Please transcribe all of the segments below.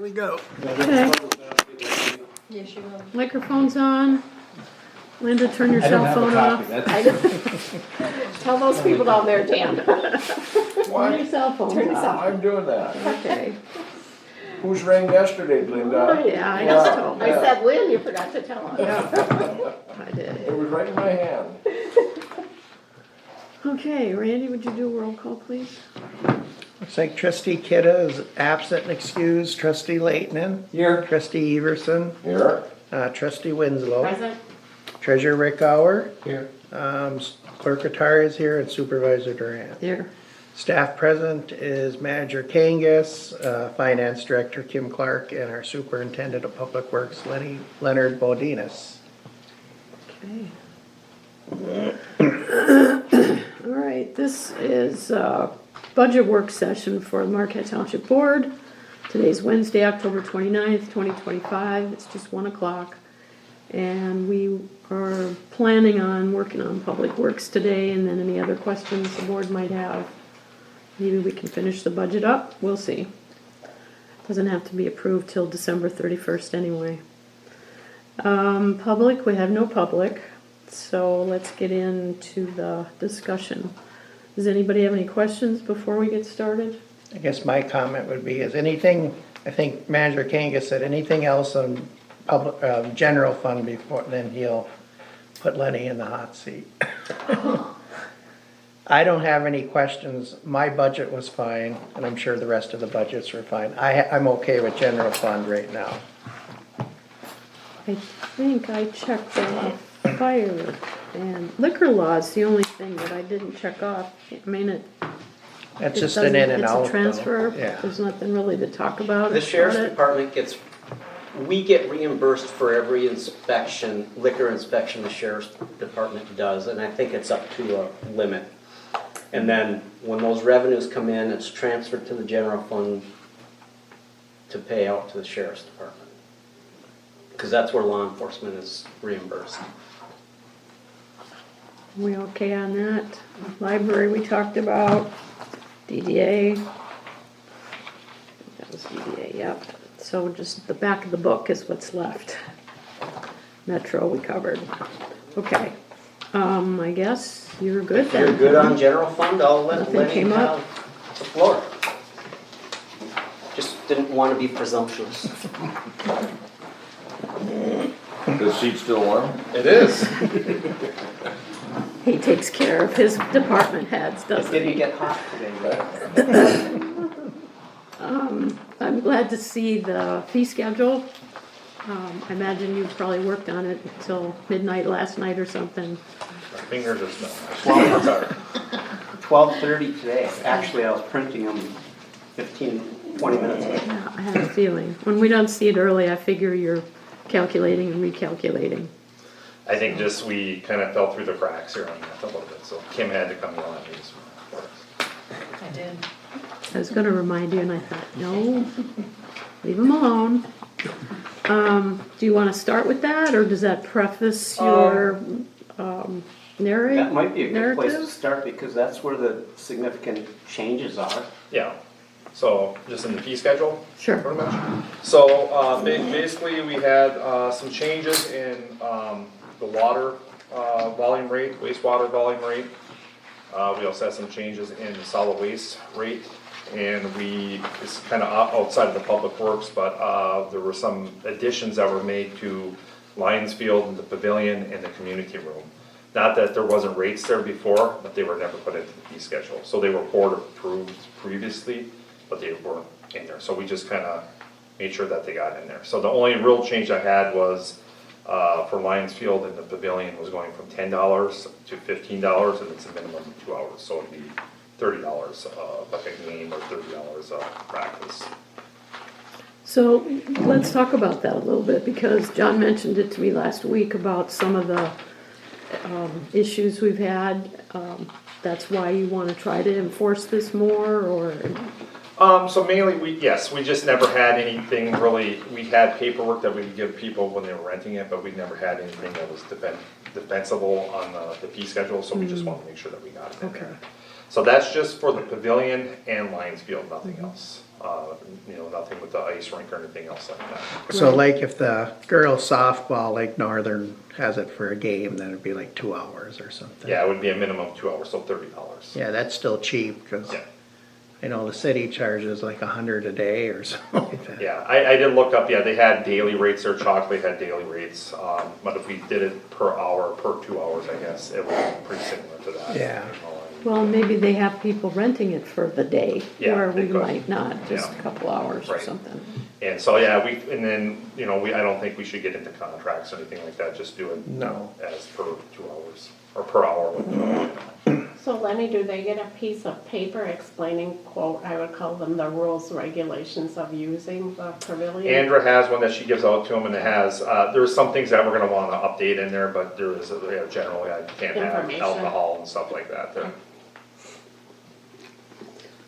we go. Okay. Yes, you will. Microphone's on. Linda, turn your cell phone off. I know. Tell those people down there, Dan. Turn your cell phone Turn your cell off. I'm doing that. Okay. Who's rang yesterday, Linda? Yeah, I just told I her. said, Lynn, you forgot to tell us. Yeah, I did. It was right in my hand. Okay, Randy, would you do a roll call, please? Looks like trustee Kidda is absent and excused, trustee Leighton, Here. trustee Everson, Here. trustee Winslow, Present? treasurer Rick Hour, Here. clerk Atari is here, and supervisor Durant. Here. Staff present is manager Kangas, finance director Kim Clark, and our superintendent of public works Leonard Bodinas. Okay. All right, this is budget work session for the Marquette Township Board. Today's Wednesday, October 29th, 2025. It's just 1 o'clock. And we are planning on working on public works today, and then any other questions the board might have. Maybe we can finish the budget up. We'll see. Doesn't have to be approved till December 31st anyway. Public, we have no public. So let's get into the discussion. Does anybody have any questions before we get started? I guess my comment would be, is anything, I think manager Kangas said, anything else on public, general fund before, then he'll put Lenny in the hot seat. I don't have any questions. My budget was fine, and I'm sure the rest of the budgets were fine. I'm okay with general fund right now. I think I checked the fire and liquor laws, the only thing that I didn't check off. I mean, That's it just an doesn't- in and out. It's a transfer. though. Yeah. There's nothing really to talk about. The sheriff's about it. department we get reimbursed for every inspection, liquor inspection the sheriff's department does, and I think it's up to a limit. And then when those revenues come in, it's transferred to the general fund to pay out to the sheriff's department. Because that's where law enforcement is reimbursed. We okay on that? Library we talked about, DDA. That was DDA, yep. So just the back of the book is what's left. Metro we covered. Okay, I guess you're good If then. you're good on general fund, I'll let Nothing Lenny came up? have the floor. Just didn't want to be presumptuous. The seat's still warm? It is. He takes care of his department heads, It doesn't didn't he? get hot today. I'm glad to see the fee schedule. I imagine you probably worked on it until midnight last night or something. My fingers are smelling. I'm tired. 12:30 today. Actually, I was printing them 20 minutes ago. Yeah, I had a feeling. When we don't see it early, I figure you're calculating and recalculating. I think just we kind of fell through the cracks here on that a little bit, so Kim had to come yell at me. I did. I was gonna remind you and I thought, no, leave him alone. Do you wanna start with that, or does that preface your, narrative? That might be a good place to narrative? start because that's where the significant changes are. Yeah, so just in the fee schedule, Sure. pretty much. So basically, we had some changes in the water volume rate, wastewater volume rate. We also had some changes in the solid waste rate. And it's kind of outside of the public works, but there were some additions that were made to Lions Field and the pavilion and the community room. Not that there wasn't rates there before, but they were never put into the fee schedule. So they were board approved previously, but they weren't in there. So we just kind of made sure that they got in there. So the only real change I had was for Lions Field and the pavilion was going from $10 to $15, and it's a minimum of 2 hours. So it'd be $30 like a game or $30 practice. So let's talk about that a little bit, because John mentioned it to me last week about some of the issues we've had. That's why you want to try to enforce this more, or? So mainly we just never had anything really. We had paperwork that we would give people when they were renting it, but we never had anything that was defensible on the fee schedule, so we just wanted to make sure that we got it in Okay. there. So that's just for the pavilion and Lions Field, nothing else. Nothing with the ice rink or anything else like that. So like if the girls softball, like Northern has it for a game, then it'd be like 2 hours or something. Yeah, it would be a minimum of 2 hours, so $30. Yeah, that's still cheap, cause Yeah. I know the city charges like 100 a day or something like that. Yeah, I did look up, yeah, they had daily rates there, Chocolate had daily rates, but if we did it per hour, per 2 hours, I guess, it would be pretty similar to that. Yeah. Well, maybe they have people renting it for the day, Yeah, where they we could. might not, just a Yeah. couple hours or Right. something. And so, yeah, I don't think we should get into contracts or anything like that, just do it No. as per 2 hours, or per hour with 2 hours. So Lenny, do they get a piece of paper explaining, quote, I would call them the rules, regulations of using the pavilion? Andra has one that she gives out to them, and it has, there's some things that we're gonna wanna update in there, but there is, generally, I can't have Information. alcohol and stuff like that there.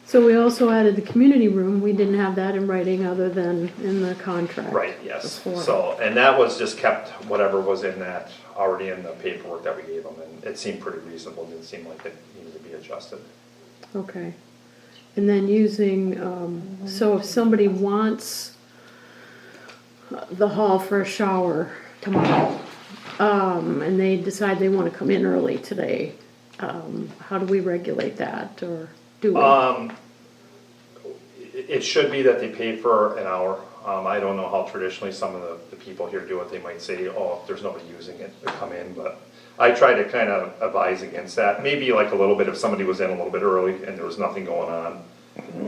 So we also added the community room, we didn't have that in writing other than in the contract. Right, yes, before. so, and that was just kept, whatever was in that, already in the paperwork that we gave them, and it seemed pretty reasonable, didn't seem like it needed to be adjusted. Okay. And then using, so if somebody wants the hall for a shower tomorrow, and they decide they wanna come in early today, how do we regulate that, or do we? It should be that they pay for an hour. I don't know how traditionally some of the people here do it. They might say, oh, if there's nobody using it, they come in, but I try to kind of advise against that. Maybe like a little bit if somebody was in a little bit early and there was nothing going on.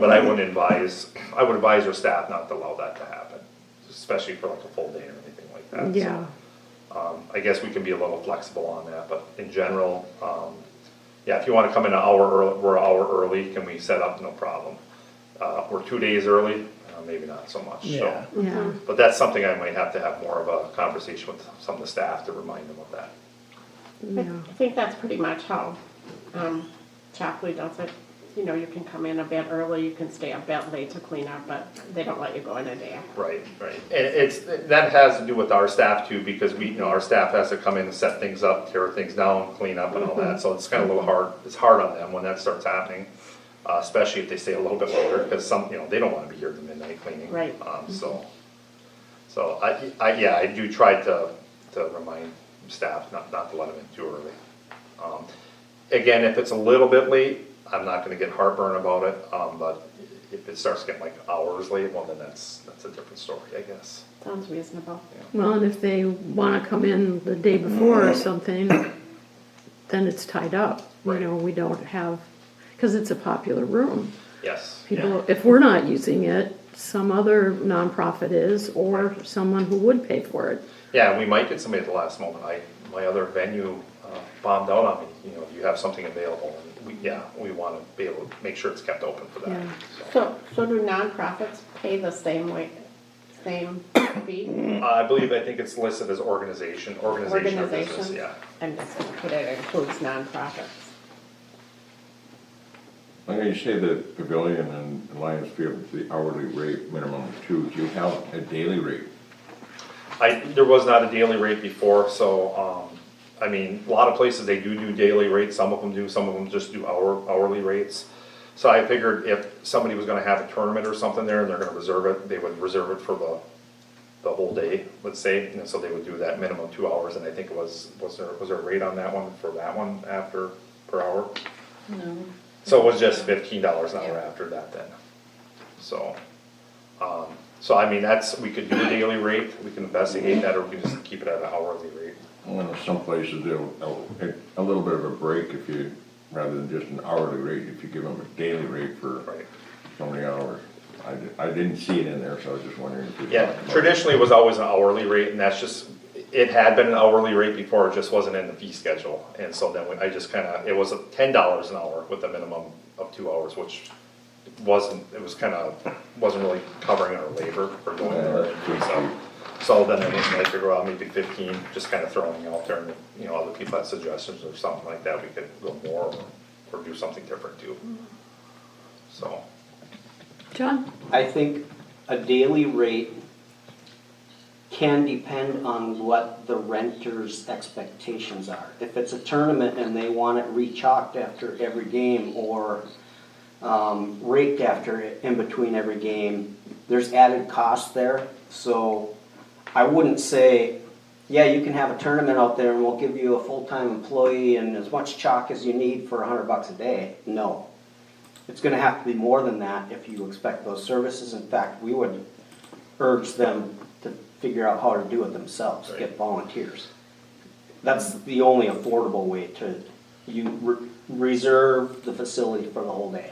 But I would advise our staff not to allow that to happen, especially for like a full day or anything like that. Yeah, So, I guess we can be a little flexible on that, but in general, yeah, if you wanna come in an hour early, we're an hour early, can we set up? No problem. We're 2 days early, maybe not so much, so. Yeah. yeah, But that's something I might have to have more of a conversation with some of the staff to remind them of that. yeah. I think that's pretty much how, Chapley does it. You know, you can come in a bit early, you can stay a bit late to clean up, but they don't let you go in a day. Right. And that has to do with our staff too, because our staff has to come in and set things up, tear things down, clean up and all that, so it's kind of a little hard, it's hard on them when that starts happening. Especially if they stay a little bit longer, because they don't wanna be here at the midnight cleaning. Right. So I do try to remind staff not to let them in too early. Again, if it's a little bit late, I'm not gonna get heartburn about it, but if it starts getting like hours late, well, then that's a different story, I guess. Sounds reasonable. Well, and if they wanna come in the day before or something, then it's tied up. Right. We don't have, cause it's a popular room. Yes. People, if we're not using it, some other nonprofit is, or someone who would pay for it. Yeah, we might get somebody at the last moment. My other venue bombed out on me, do you have something available? And we wanna be able to make sure it's kept open for that. Yeah. So do nonprofits pay the same fee? I think it's listed as organization or business, Organizations? yeah. And but it includes nonprofits. I'm gonna say the pavilion and Lions Field, the hourly rate minimum of 2, do you have a daily rate? There was not a daily rate before, so, a lot of places, they do daily rates, some of them do, some of them just do hourly rates. So I figured if somebody was gonna have a tournament or something there and they're gonna reserve it, they would reserve it for the whole day, let's say, and so they would do that minimum 2 hours, and I think it was there a rate on that one for that one after per hour? No. So it was just $15 an hour after that then. So, we could do a daily rate, we can investigate that, or we can just keep it at an hourly rate. Well, some places they'll a little bit of a break if you, rather than just an hourly rate, if you give them a daily rate for Right. so many hours. I didn't see it in there, so I was just wondering if you. Yeah, traditionally it was always an hourly rate, and that's just, it had been an hourly rate before, it just wasn't in the fee schedule. And so then I just it was $10 an hour with a minimum of 2 hours, which wasn't really covering our labor for going there. So then I figured, well, maybe 15, just kind of throwing out there, and other people had suggestions or something like that, we could go more or do something different too. So. John? I think a daily rate can depend on what the renter's expectations are. If it's a tournament and they want it re-chalked after every game, or raked after it in between every game. There's added cost there, so I wouldn't say, yeah, you can have a tournament out there and we'll give you a full-time employee and as much chalk as you need for $100 a day. No. It's gonna have to be more than that if you expect those services. In fact, we would urge them to figure out how to do it themselves, Right. get volunteers. That's the only affordable way to, reserve the facility for the whole day.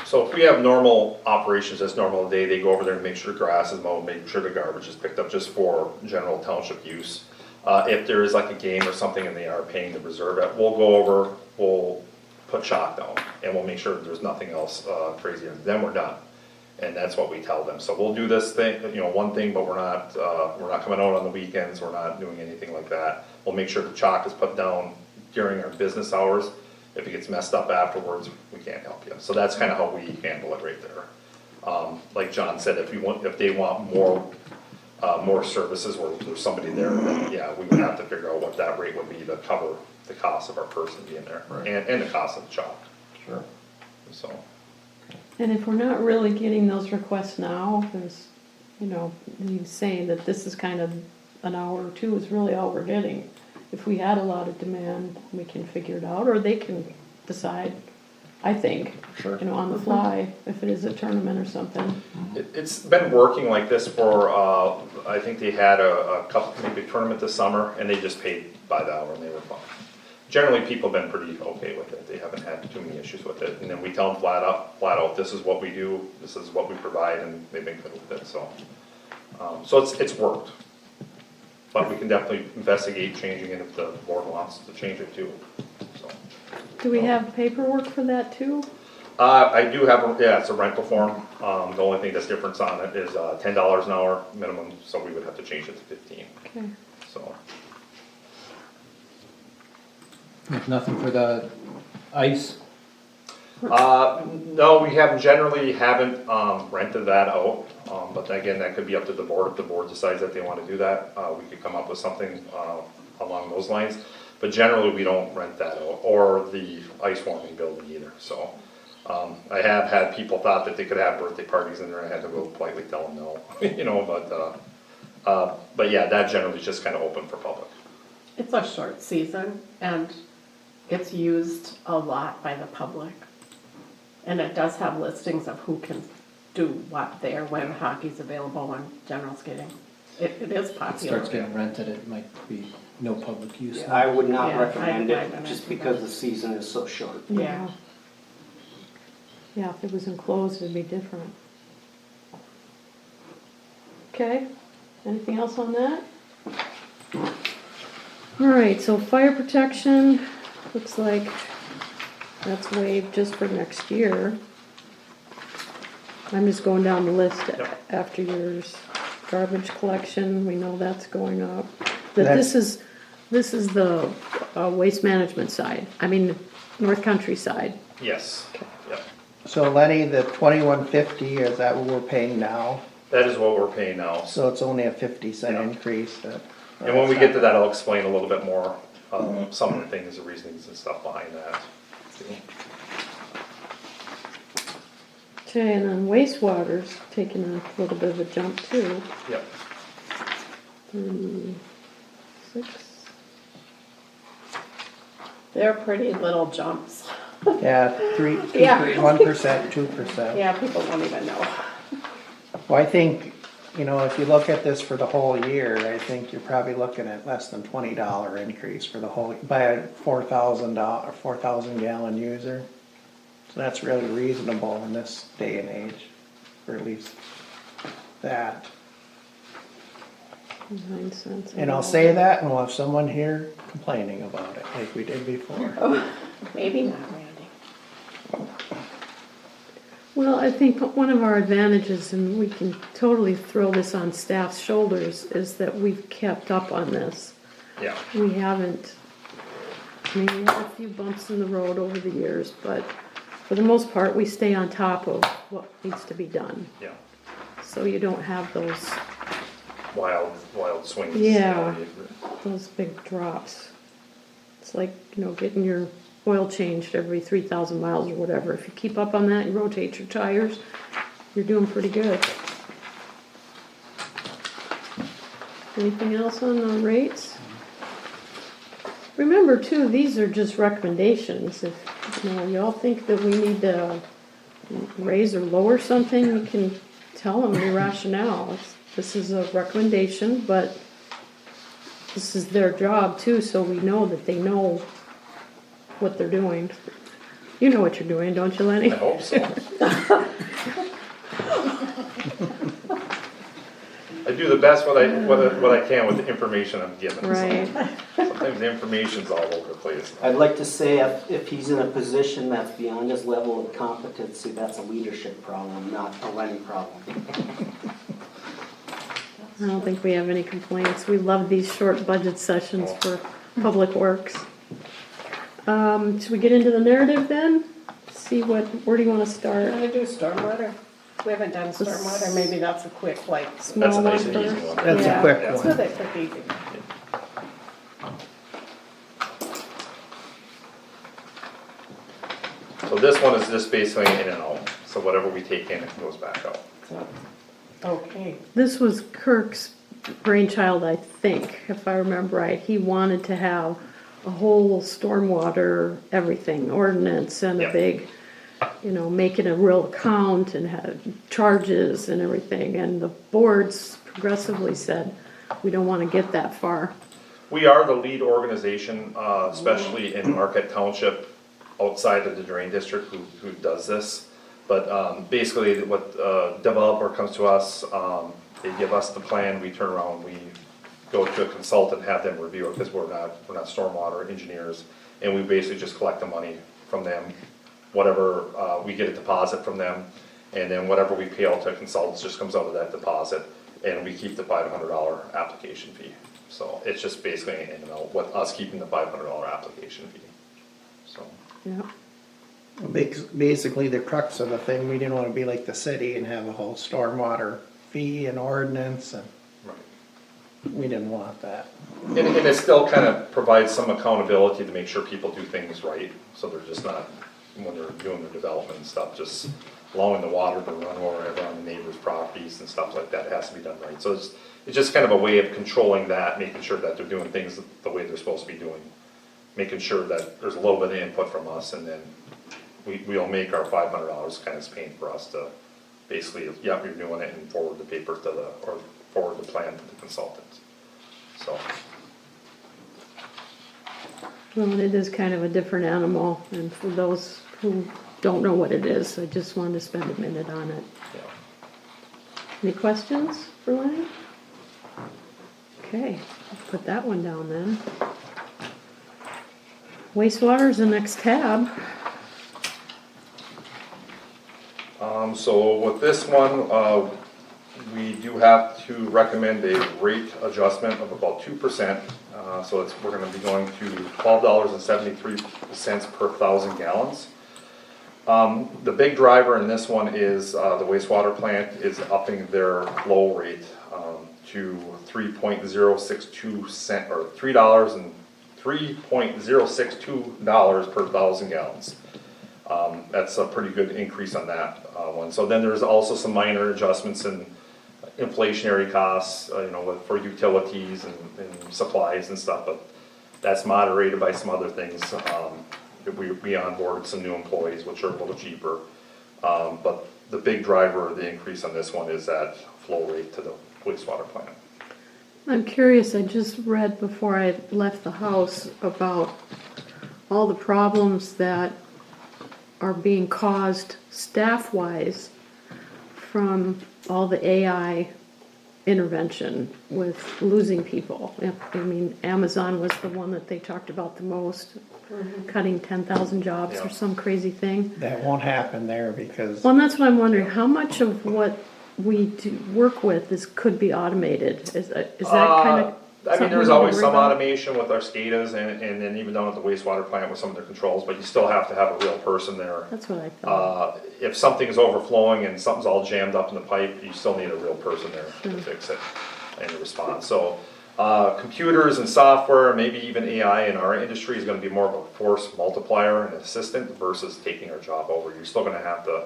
So if we have normal operations, that's normal day, they go over there and make sure grass is mowed, make sure the garbage is picked up just for general township use. If there is like a game or something and they are paying to reserve it, we'll go over, we'll put chalk down and we'll make sure that there's nothing else crazy, and then we're done. And that's what we tell them. So we'll do this thing, one thing, but we're not coming out on the weekends, we're not doing anything like that. We'll make sure the chalk is put down during our business hours. If it gets messed up afterwards, we can't help you. So that's kind of how we handle it right there. Like John said, if they want more services or there's somebody there, then yeah, we would have to figure out what that rate would be to cover the cost of our person being there, Right. and the cost of the chalk. Sure. So, And if we're not really getting those requests now, there's, you saying that this is kind of an hour or two is really all we're getting. If we had a lot of demand, we can figure it out, or they can decide, I think, Sure. on the fly, if it is a tournament or something. it's been working like this for, I think they had a couple, maybe tournament this summer, and they just paid by the hour and they were fine. Generally, people have been pretty okay with it, they haven't had too many issues with it, and then we tell them flat out, this is what we do, this is what we provide, and they've been good with it, so. So it's worked. But we can definitely investigate changing it if the board wants to change it too, so. Do we have paperwork for that too? I do have, it's a rental form, the only thing that's different on it is $10 an hour minimum, so we would have to change it to 15, Okay. so. Nothing for the ice? No, we generally haven't rented that out, but again, that could be up to the board. If the board decides that they want to do that, we could come up with something along those lines. But generally, we don't rent that out, or the ice warming building either, so. I have had people thought that they could have birthday parties in there, I had to go politely tell them no, but yeah, that generally is just kind of open for public. It's a short season and it's used a lot by the public. And it does have listings of who can do what there, when hockey's available, when general skating. It is It popular. starts getting rented, it might be no public use. I would not Yeah, recommend I it just because the season is so short. Yeah. Yeah, if it was enclosed, it'd be different. Okay, anything else on that? All right, so fire protection, looks like that's waived just for next year. I'm just going down the list Yep. after yours. Garbage collection, we know that's going up. That's- This is the waste management side, North Country side. Yes, yep. So Lenny, the 2150, is that what we're paying now? That is what we're paying now. So it's only a 50-cent Yeah. increase. And when we get to that, I'll explain a little bit more, some of the things, the reasonings and stuff behind that. Okay, and then wastewater's taking a little bit of a jump too. Yep. 36. They're pretty little jumps. Yeah, 1%, 2%. Yeah, people won't even know. Well, I think, if you look at this for the whole year, I think you're probably looking at less than $20 increase for the whole, by a 4,000 gallon user. So that's really reasonable in this day and age, or at least that. 9 cents. And I'll say that, and we'll have someone here complaining about it, like we did before. Maybe not, Randy. Well, I think one of our advantages, and we can totally throw this on staff's shoulders, is that we've kept up on this. Yeah. We haven't, we had a few bumps in the road over the years, but for the most part, we stay on top of what needs to be done. Yeah. So you don't have those Wild swings. Yeah. those big drops. It's like, getting your oil changed every 3,000 miles or whatever. If you keep up on that and rotate your tires, you're doing pretty good. Anything else on the rates? Remember too, these are just recommendations. If, y'all think that we need to raise or lower something, you can tell them the rationale. This is a recommendation, but this is their job too, so we know that they know what they're doing. You know what you're doing, don't you, Lenny? I hope so. I do the best what I can with the information I'm given. so. Right. Sometimes the information's all over the place. I'd like to say if he's in a position that's beyond his level of competency, that's a leadership problem, not a Lenny problem. I don't think we have any complaints. We love these short budget sessions for Public Works. Should we get into the narrative then? See where do you want to I'm start? gonna do stormwater. We haven't done stormwater, maybe that's a quick, like, That's a Small nice one and easy first? one. That's Yeah. a quick that's one. what they put easy. So this one is just basically in and out. So whatever we take in, it goes back out. So, okay. This was Kirk's brainchild, I think, if I remember right. He wanted to have a whole stormwater, everything, ordinance and a Yep. big, make it a real account and have charges and everything. And the boards progressively said, we don't want to get that far. We are the lead organization, especially in Marquette Township, outside of the drain district, who does this. But basically, what developer comes to us, they give us the plan, we turn around, we go to a consultant, have them review it, because we're not stormwater engineers, and we basically just collect the money from them. Whatever, we get a deposit from them, and then whatever we pay out to consultants just comes out of that deposit, and we keep the $500 application fee. So it's just basically, with us keeping the $500 application fee, so. Yeah. Basically, the crux of the thing, we didn't wanna be like the city and have a whole stormwater fee and ordinance, and Right. we didn't want that. And it still kind of provides some accountability to make sure people do things right, so they're just not, when they're doing their development and stuff, just allowing the water to run wherever on the neighbors' properties and stuff like that, it has to be done right. So it's just kind of a way of controlling that, making sure that they're doing things the way they're supposed to be doing. Making sure that there's a little bit of input from us, and then we'll make our $500 kind of paying for us to basically, yep, you're doing it, and forward the paper or forward the plan to the consultant, so. Well, it is kind of a different animal, and for those who don't know what it is, I just wanted to spend a minute on it. Yeah. Any questions for Lenny? Okay, I'll put that one down then. Wastewater is the next tab. So with this one, we do have to recommend a rate adjustment of about 2%. So we're gonna be going to $12.73 per 1,000 gallons. The big driver in this one is the wastewater plant is upping their flow rate to 3.062 cent, or $3.062 per 1,000 gallons. That's a pretty good increase on that one. So then there's also some minor adjustments in inflationary costs, for utilities and supplies and stuff, but that's moderated by some other things. We onboarded some new employees, which are a little cheaper. But the big driver of the increase on this one is that flow rate to the wastewater plant. I'm curious, I just read before I left the house about all the problems that are being caused staff-wise from all the AI intervention with losing people. I mean, Amazon was the one that they talked about the most, cutting 10,000 jobs or Yeah. some crazy thing. That won't happen there because Well, and that's what I'm wondering, how much of what we do work with could be automated? Is that kind of I mean, something there's we always worry some about? automation with our SCADAs and then even down at the wastewater plant with some of their controls, but you still have to have a real person there. That's what I thought. If something's overflowing and something's all jammed up in the pipe, you still need a real person there to fix it and to respond. So, computers and software, maybe even AI in our industry is gonna be more of a force multiplier and assistant versus taking our job over. You're still gonna have to,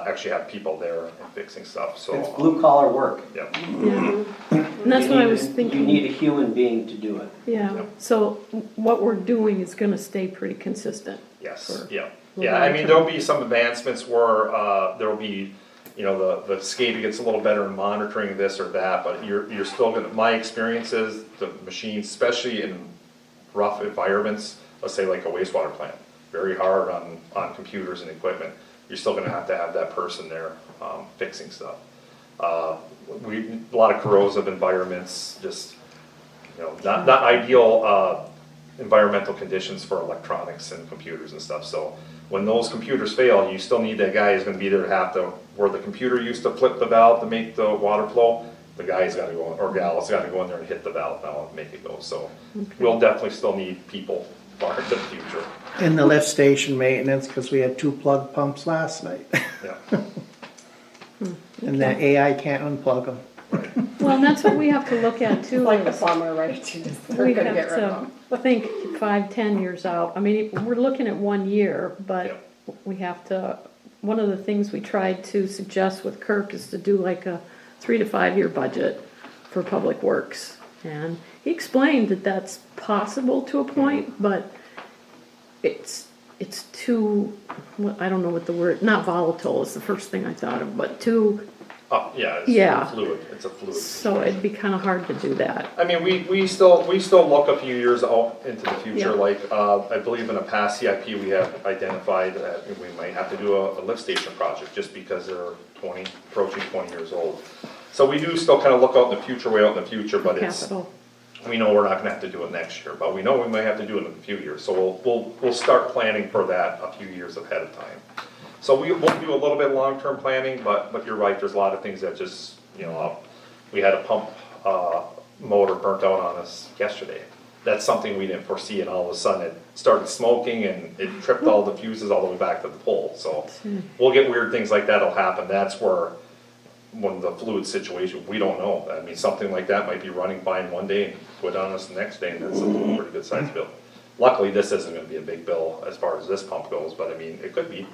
actually have people there and fixing stuff, so. It's blue collar work. Yeah, Yeah, and that's what I was You thinking. need a human being to do it. Yeah, so what we're doing is gonna stay pretty consistent. yes, For yeah. the Yeah, I long mean, term. there'll be some advancements where, there'll be, you know, the SCADA gets a little better in monitoring this or that, but you're still gonna, my experience is the machines, especially in rough environments, let's say like a wastewater plant, very hard on computers and equipment, you're still gonna have to have that person there, fixing stuff. A lot of corrosive environments, just, you know, not ideal, environmental conditions for electronics and computers and stuff, so when those computers fail, you still need that guy who's gonna be there to have to, where the computer used to flip the valve to make the water flow, the guy's gotta go, or gal's gotta go in there and hit the valve now and make it go, so we'll definitely still need people far into the future, In the lift station maintenance, cause we had 2 plug pumps last night, yeah. and the AI can't unplug them. Well, and that's what we have to look at too. Like the is plumber, right? You just, they're We gonna have get rid of to think 5-10 years out. I mean, we're looking at 1 year, but Yeah. we have to, one of the things we tried to suggest with Kirk is to do like a 3 to 5 year budget for public works. And he explained that that's possible to a point, but it's too, I don't know what the word, not volatile is the first thing I thought of, but too, Yeah, Yeah. it's fluid, it's a fluid. so it'd be kinda hard to do that. I mean, we still look a few years out into the future, Yeah. like, I believe in a past CIP, we have identified that we might have to do a lift station project, just because they're approaching 20 years old. So we do still kinda look out in the future, way out in the future, but it's, Capital. we know we're not gonna have to do it next year, but we know we might have to do it in a few years, so we'll start planning for that a few years ahead of time. So we'll do a little bit of long-term planning, but you're right, there's a lot of things that just, you know, we had a pump, motor burnt out on us yesterday. That's something we didn't foresee, and all of a sudden it started smoking and it tripped all the fuses all the way back to the pole, so we'll get weird things like that'll happen, that's where, when the fluid situation, we don't know, I mean, something like that might be running fine one day and quit on us the next day, and that's a pretty good sized bill. Luckily, this isn't gonna be a big bill as far as this pump goes, but I mean, it could be.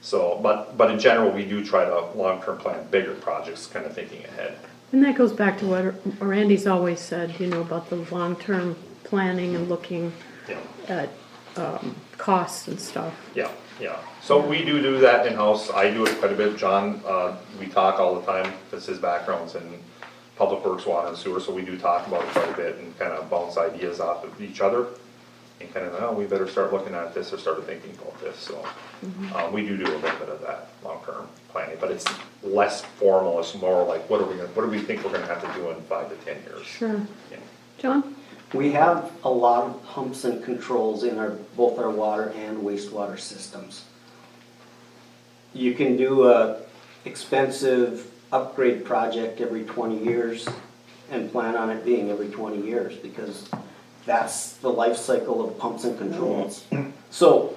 So, but in general, we do try to long-term plan bigger projects, kind of thinking ahead. And that goes back to what Randy's always said, you know, about the long-term planning and looking Yeah, at costs and stuff. yeah, yeah. So we do that in-house, I do it quite a bit, John, we talk all the time, because his background's in public works, water and sewer, so we do talk about it quite a bit and kind of bounce ideas off of each other. And kind of, oh, we better start looking at this or start thinking about this, so. We do a little bit of that long-term planning, but it's less formal, it's more like, what do we think we're gonna have to do in 5 to 10 years? Sure. Yeah. John? We have a lot of pumps and controls in both our water and wastewater systems. You can do a expensive upgrade project every 20 years and plan on it being every 20 years, because that's the life cycle of pumps and controls. So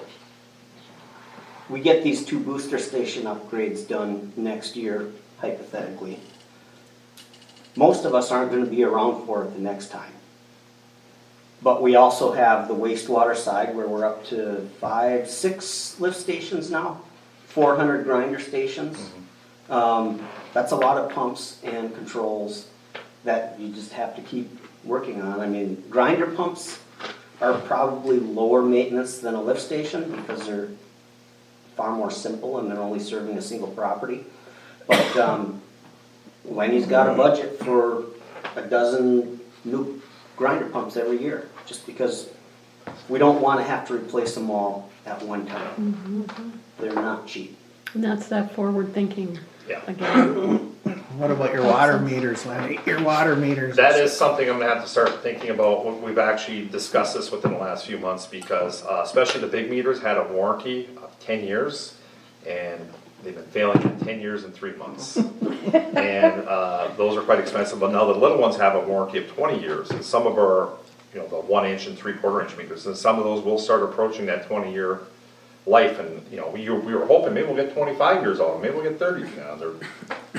we get these 2 booster station upgrades done next year, hypothetically. Most of us aren't gonna be around for it the next time. But we also have the wastewater side where we're up to 5, 6 lift stations now, 400 grinder stations. That's a lot of pumps and controls that you just have to keep working on. I mean, grinder pumps are probably lower maintenance than a lift station because they're far more simple and they're only serving a single property. But Lenny's got a budget for a dozen new grinder pumps every year, just because we don't want to have to replace them all at one time. They're not cheap. And that's that forward thinking Yeah. again. What about your water meters, Lenny? Your water meters. That is something I'm gonna have to start thinking about. We've actually discussed this within the last few months, because especially the big meters had a warranty of 10 years, and they've been failing in 10 years and 3 months. And those are quite expensive, but now the little ones have a warranty of 20 years, and some of our, you know, the 1 inch and 3/4 inch meters, and some of those will start approaching that 20-year life, and, you know, we were hoping maybe we'll get 25 years out, maybe we'll get 30, now they're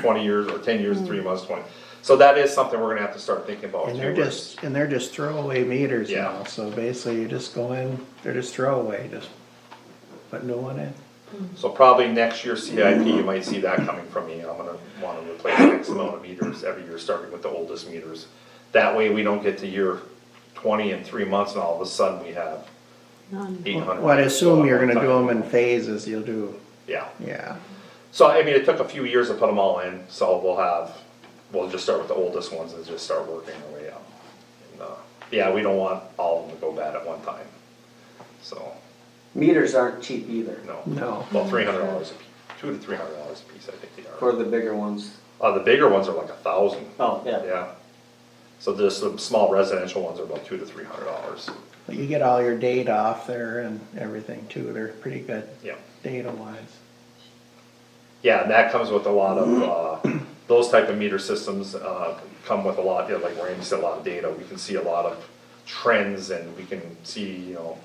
20 years or 10 years and 3 months, 20. So that is something we're gonna have to start thinking about And too. they're just throwaway meters Yeah. now, so basically you just go in, they're just throwaway, just put new one in. So probably next year's CIP, you might see that coming from me. I'm gonna wanna replace X amount of meters every year, starting with the oldest meters. That way we don't get to year 20 in 3 months and all of a sudden we have None. 800. Well, I assume you're at gonna one do time. them in phases, you'll do, Yeah. yeah. So, I mean, it took a few years to put them all in, so we'll just start with the oldest ones and just start working our way up. And, yeah, we don't want all of them to go bad at one time, so, Meters aren't cheap either no. No. Well, $300 a piece, $200 to $300 a piece, I think they for are. the bigger ones. The bigger ones are like 1,000, Oh, yeah. yeah. So just the small residential ones are about $200 to $300, But you get all your data off there and everything too, they're pretty good yeah. data wise. Yeah, and that comes with a lot of, those type of meter systems, come with a lot, you know, like Randy said, a lot of data. We can see a lot of trends and we can see, you know,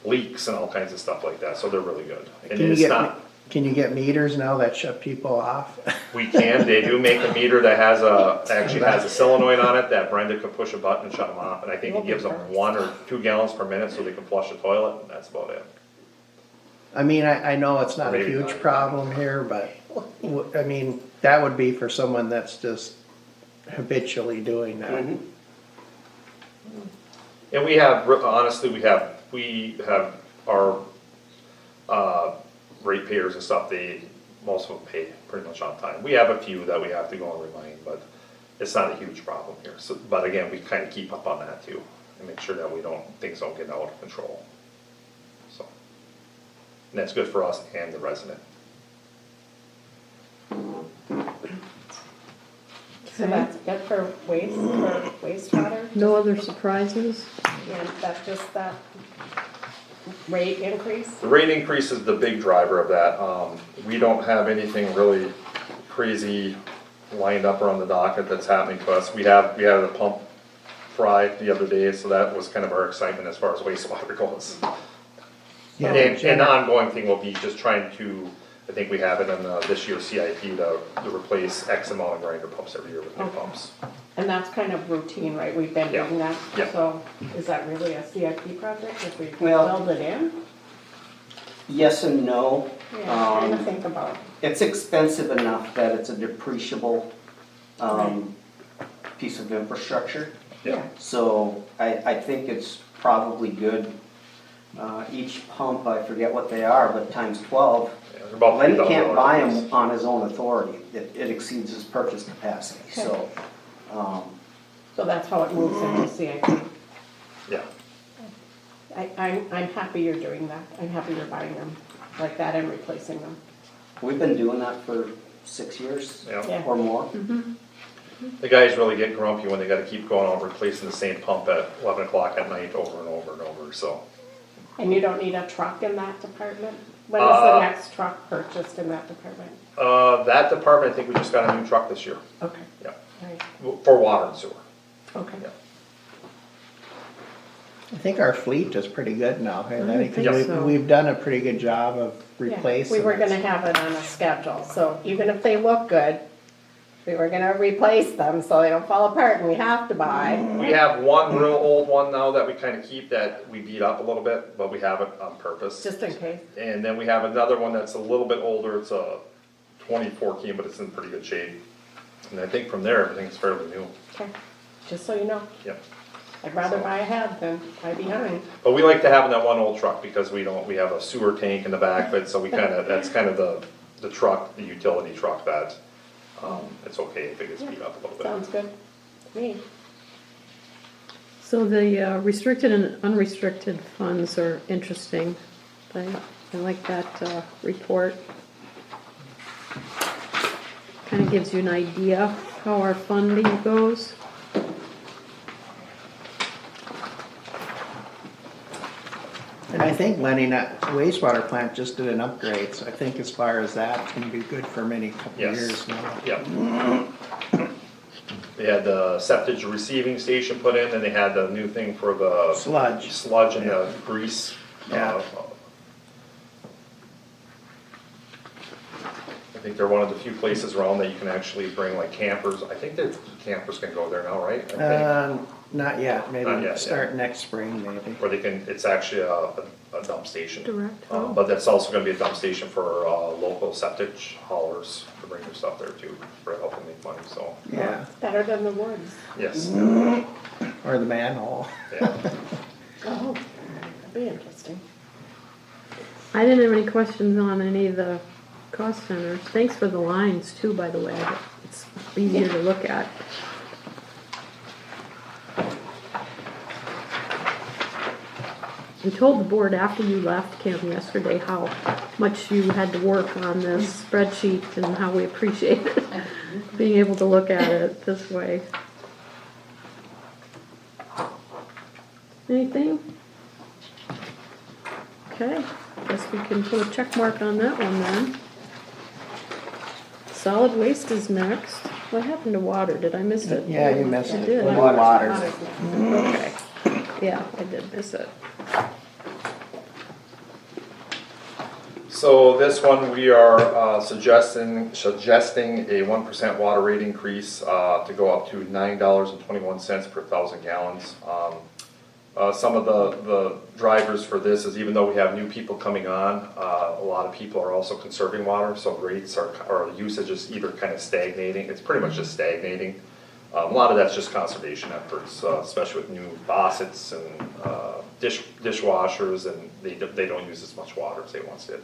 leaks and all kinds of stuff like that, so they're really good. And it's not, Can you get meters now that shut people off? they do make a meter that actually has a solenoid on it that Brenda could push a button and shut them off, and I think it gives them 1 or 2 gallons per minute so they can flush the toilet, and that's about it. I mean, I know it's not a Maybe huge not. problem here, but, I mean, that would be for someone that's just habitually doing that. Mhm. And we have, honestly, we have our, ratepayers and stuff, most of them pay pretty much on time. We have a few that we have to go and remind, but it's not a huge problem here. So, but again, we kind of keep up on that too, and make sure that things don't get out of control. So, and that's good for us and the resident. So that's it for wastewater? No other surprises? And that's just that rate increase? The rate increase is the big driver of that. We don't have anything really crazy lined up around the docket that's happening to us. We had a pump fry the other day, so that was kind of our excitement as far as wastewater goes. Yeah, And the ongoing thing will be just trying to, I think we have it in this year's CIP to replace X amount of grinder pumps every year with new Okay. pumps. And that's kind of routine, right? We've been Yeah. doing that. Yeah. So is that really a CIP project if we Well- build it in? Yes and no. Yeah, trying to Um, think about. It's expensive enough that it's a depreciable, piece of infrastructure. Yeah. So I think it's probably good. Each pump, I forget what they are, but times 12. Yeah, they're about Lenny can't $3,000 buy a piece. them on his own authority. It exceeds his purchase capacity, so. So that's how it moves into CIP. Yeah. I'm happy you're doing that. I'm happy you're buying them like that and replacing them. We've been doing that for 6 years Yeah. or more. The guys really get grumpy when they gotta keep going out replacing the same pump at 11 o'clock at night over and over and over, so. And you don't need a truck in that department? When is the next truck purchased in that department? That department, I think we just got a new truck this year, Okay, yeah, all right, for water and sewer. okay. Yeah. I think our fleet is pretty good now, and I I think think so. we've done a pretty good job of Yeah, replacing. We were it. gonna have it on a schedule, so even if they look good, we were gonna replace them so they don't fall apart and we have to buy. We have one real old one now that we kinda keep that we beat up a little bit, but we have it on purpose. Just in case. And then we have another one that's a little bit older, it's a 2014, but it's in pretty good shape. And I think from there, everything's fairly new, Okay, just so you know, yep. I'd rather buy ahead than buy behind. But we like to have that one old truck because we have a sewer tank in the back, but so that's kind of the truck, the utility truck that, it's okay if it gets beat up a little bit. Sounds good to me. So the restricted and unrestricted funds are interesting. I like that report. Kind of gives you an idea how our funding goes. And I think Lenny, that wastewater plant just did an upgrade, so I think as far as that, it's gonna be good for many couple Yes. years now. Yep. They had the septic receiving station put in, and they had the new thing for the Sludge. and the grease. Yeah. I think they're one of the few places around that you can actually bring like campers. I think that campers can go there now, right? I think. Not yet, maybe Not yet, start next spring maybe. Where they can, it's actually a dump station. Direct, But that's also gonna be a dump station for, local septic haulers to bring their stuff there too, for helping make money, so, Yeah, Better than the woods. yes. or the manhole. Yeah. Oh, that'd be interesting. I didn't have any questions on any of the cost centers. Thanks for the lines too, by the way. It's easier to look at. I told the board after you left, Kim, yesterday how much you had to work on this spreadsheet and how we appreciate it, being able to look at it this way. Anything? Okay, guess we can put a check mark on that one then. Solid waste is next. What happened to water? Did I miss it? Yeah, you missed I it. did. Water. Okay, yeah, I did miss it. So this one, we are suggesting a 1% water rate increase to go up to $9.21 per 1,000 gallons. Some of the drivers for this is even though we have new people coming on, a lot of people are also conserving water, so rates or usage is either kind of stagnating. It's pretty much just stagnating. A lot of that's just conservation efforts, especially with new faucets and dishwashers, and they don't use as much water as they once did.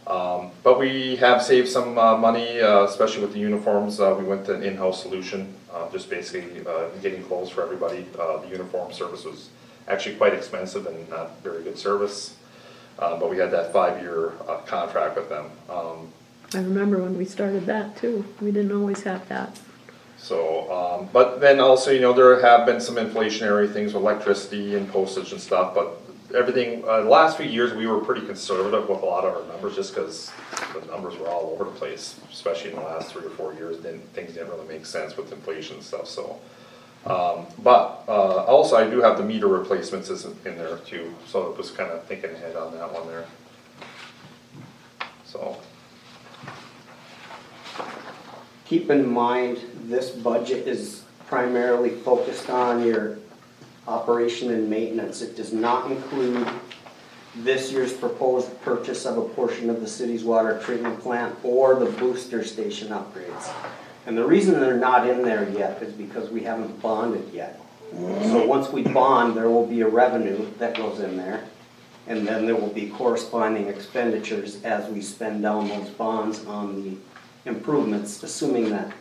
But we have saved some money, especially with the uniforms. We went to an in-house solution, just basically getting clothes for everybody. The uniform service was actually quite expensive and not very good service, but we had that 5-year contract with them. I remember when we started that too. We didn't always have that. So, but then also, there have been some inflationary things with electricity and postage and stuff, but everything, the last few years, we were pretty conservative with a lot of our numbers, just because the numbers were all over the place, especially in the last 3 or 4 years, things didn't really make sense with inflation and stuff, so. But also, I do have the meter replacements in there too, so it was kind of thinking ahead on that one there. So, Keep in mind, this budget is primarily focused on your operation and maintenance. It does not include this year's proposed purchase of a portion of the city's water treatment plant or the booster station upgrades. And the reason they're not in there yet is because we haven't bonded yet. So once we bond, there will be a revenue that goes in there, and then there will be corresponding expenditures as we spend down those bonds on the improvements, assuming that